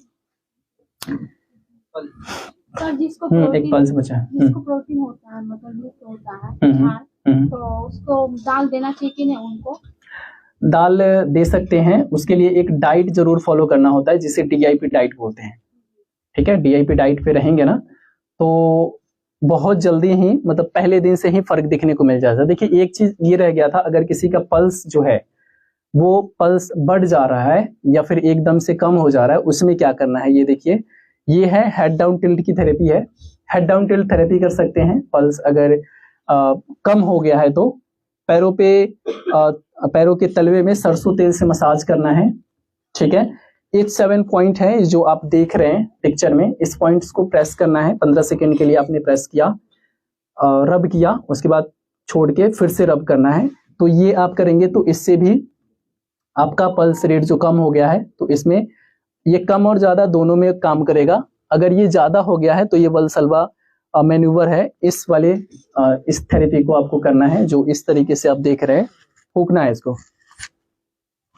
सर जिसको एक पल्स बचा है। जिसको प्रोटीन होता है, मतलब युक्त होता है खान, तो उसको दाल देना चाहिए कि नहीं? उनको दाल दे सकते हैं, उसके लिए एक डाइट जरूर फॉलो करना होता है जिसे DIP डाइट बोलते हैं, ठीक है। DIP डाइट पे रहेंगे ना तो बहुत जल्दी ही, मतलब पहले दिन से ही फर्क दिखने को मिल जाता है। देखिए एक चीज ये रह गया था, अगर किसी का पल्स जो है वो पल्स बढ़ जा रहा है या फिर एकदम से कम हो जा रहा है, उसमें क्या करना है, ये देखिए, ये है हेड डाउन टिल्ट की थेरेपी है। हेड डाउन टिल्ट थेरेपी कर सकते हैं। पल्स अगर कम हो गया है तो पैरों पे पैरों के तलवे में सरसों तेल से मसाज करना है, ठीक है। 7 पॉइंट है जो आप देख रहे हैं पिक्चर में, इस पॉइंट्स को प्रेस करना है। 15 सेकेंड के लिए आपने प्रेस किया, रब किया, उसके बाद छोड़ के फिर से रब करना है। तो ये आप करेंगे तो इससे भी आपका पल्स रेट जो कम हो गया है तो इसमें ये कम और ज्यादा दोनों में काम करेगा। अगर ये ज्यादा हो गया है तो ये वल्सल्वा मैन्यूवर है, इस वाले इस थेरेपी को आपको करना है, जो इस तरीके से आप देख रहे हैं। फूकना है इसको,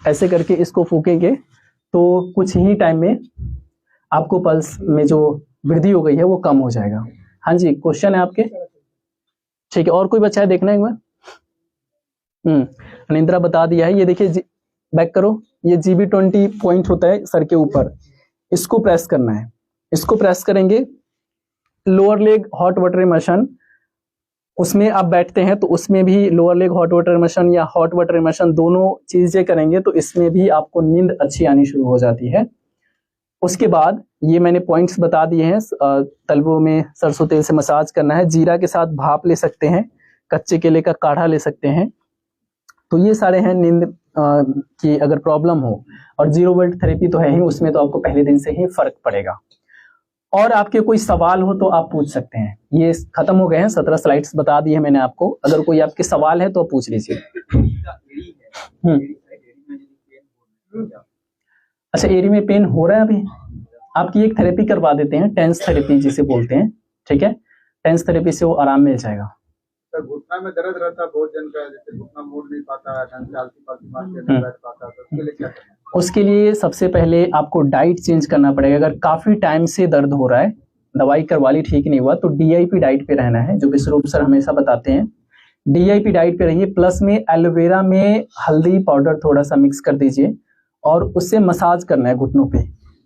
ऐसे करके इसको फूकेंगे तो कुछ ही टाइम में आपको पल्स में जो वृद्धि हो गई है वो कम हो जाएगा। हाँ जी, क्वेश्चन है आपके? ठीक है, और कोई बच्चा है? देखना एक बार। निंद्रा बता दिया है। ये देखिए, बैक करो। ये GB20 पॉइंट होता है सर के ऊपर, इसको प्रेस करना है। इसको प्रेस करेंगे, lower leg hot water immersion, उसमें आप बैठते हैं तो उसमें भी lower leg hot water immersion या हॉट वाटर इमर्शन दोनों चीजें करेंगे तो इसमें भी आपको नींद अच्छी आनी शुरू हो जाती है। उसके बाद ये मैंने पॉइंट्स बता दिए हैं, तलवों में सरसों तेल से मसाज करना है, जीरा के साथ भाप ले सकते हैं, कच्चे केले का काढ़ा ले सकते हैं। तो ये सारे हैं नींद की अगर प्रॉब्लम हो, और 0 वोल्ट थेरेपी तो है ही, उसमें तो आपको पहले दिन से ही फर्क पड़ेगा। और आपके कोई सवाल हो तो आप पूछ सकते हैं। ये खत्म हो गए हैं, 17 स्लाइड्स बता दी है मैंने आपको। अगर कोई आपके सवाल है तो आप पूछ लीजिए। अच्छा, एरी में पेन हो रहा है अभी? आपकी एक थेरेपी करवा देते हैं, टेंस थेरेपी जिसे बोलते हैं, ठीक है। टेंस थेरेपी से वो आराम मिल जाएगा। तो घुटना में दर्द रहता है बहुत जन का, जैसे घुटना मोड़ नहीं पाता है, ढंग से आलती पालती मार के नहीं बैठ पाता, तो उसके लिए क्या करना है? उसके लिए सबसे पहले आपको डाइट चेंज करना पड़ेगा। अगर काफी टाइम से दर्द हो रहा है, दवाई करवा ली ठीक नहीं हुआ, तो DIP डाइट पे रहना है, जो विश्वरूप सर हमेशा बताते हैं। DIP डाइट पे रहिए, प्लस में एलोवेरा में हल्दी पाउडर थोड़ा सा मिक्स कर दीजिए और उससे मसाज करना है घुटनों पे।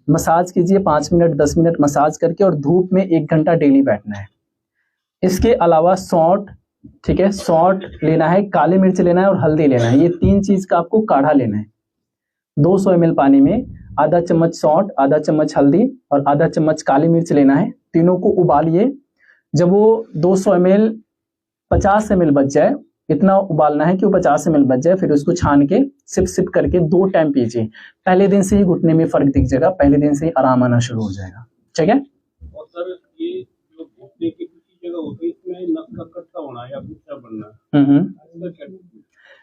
मसाज कीजिए 5 मिनट 10 मिनट मसाज करके, और धूप में 1 घंटा डेली बैठना है। इसके अलावा सौंठ, ठीक है, सौंठ लेना है, काली मिर्च लेना है और हल्दी लेना है। ये 3 चीज का आपको काढ़ा लेना है। 200 ml पानी में आधा चम्मच सौंठ, आधा चम्मच हल्दी और आधा चम्मच काली मिर्च लेना है। तीनों को उबालिए। जब वो 200 ml 50 ml बच जाए, इतना उबालना है कि वो 50 ml बच जाए, फिर उसको छान के सिप सिप करके 2 टाइम पीजिए। पहले दिन से ही घुटने में फर्क दिख जाएगा, पहले दिन से ही आराम आना शुरू हो जाएगा, ठीक है। और सर ये जो घुटने की किसी जगह होती है, इसमें नस का कट्टा होना या कुछ बनना,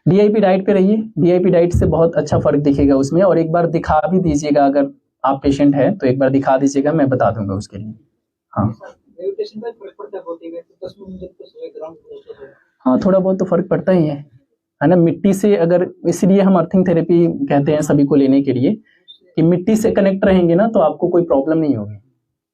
DIP डाइट पे रहिए। DIP डाइट से बहुत अच्छा फर्क दिखेगा उसमें। और एक बार दिखा भी दीजिएगा, अगर आप पेशेंट है तो एक बार दिखा दीजिएगा, मैं बता दूंगा उसके लिए। हाँ, थोड़ा बहुत तो फर्क पड़ता ही है ना मिट्टी से। अगर इसलिए हम अर्थिंग थेरेपी कहते हैं सभी को लेने के लिए, कि मिट्टी से कनेक्ट रहेंगे ना तो आपको कोई प्रॉब्लम नहीं होगी।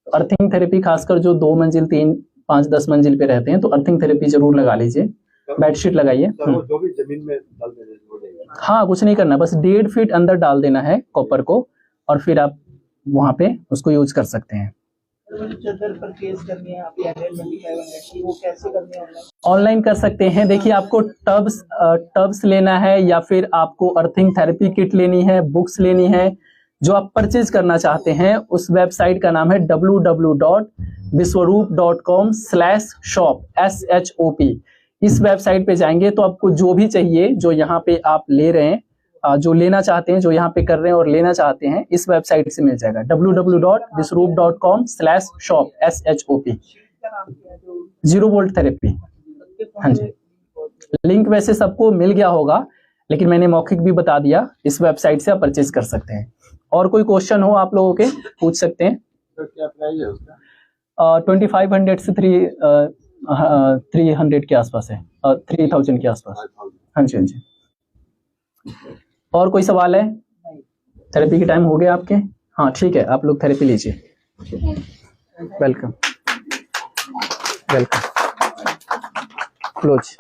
अर्थिंग थेरेपी खासकर जो 2 मंजिल 3 5 10 मंजिल पे रहते हैं, तो अर्थिंग थेरेपी जरूर लगा लीजिए। बेडशीट लगाइए। जो भी जमीन में डाल देना हो जाएगा। हाँ, कुछ नहीं करना, बस 1.5 फीट अंदर डाल देना है कॉपर को, और फिर आप वहां पे उसको यूज कर सकते हैं। ऑनलाइन कर सकते हैं। देखिए, आपको टब्स लेना है या फिर आपको अर्थिंग थेरेपी किट लेनी है, बुक्स लेनी है, जो आप परचेज करना चाहते हैं, उस वेबसाइट का नाम है www.viswaroop.com/shop SHOP। इस वेबसाइट पे जाएंगे तो आपको जो भी चाहिए, जो यहाँ पे आप ले रहे हैं, जो लेना चाहते हैं, जो यहाँ पे कर रहे हैं और लेना चाहते हैं, इस वेबसाइट से मिल जाएगा www.viswaroop.com/shop SHOP। 0 volt therapy. हाँ जी, लिंक वैसे सबको मिल गया होगा, लेकिन मैंने मौखिक भी बता दिया। इस वेबसाइट से आप परचेज कर सकते हैं। और कोई क्वेश्चन हो आप लोगों के, पूछ सकते हैं। तो क्या प्राइस है उसका? 2500 से 300 के आसपास है, 3000 के आसपास। हाँ जी, हाँ जी। और कोई सवाल है? थेरेपी के टाइम हो गया आपके? हाँ, ठीक है, आप लोग थेरेपी लीजिए। Welcome welcome. क्लोज।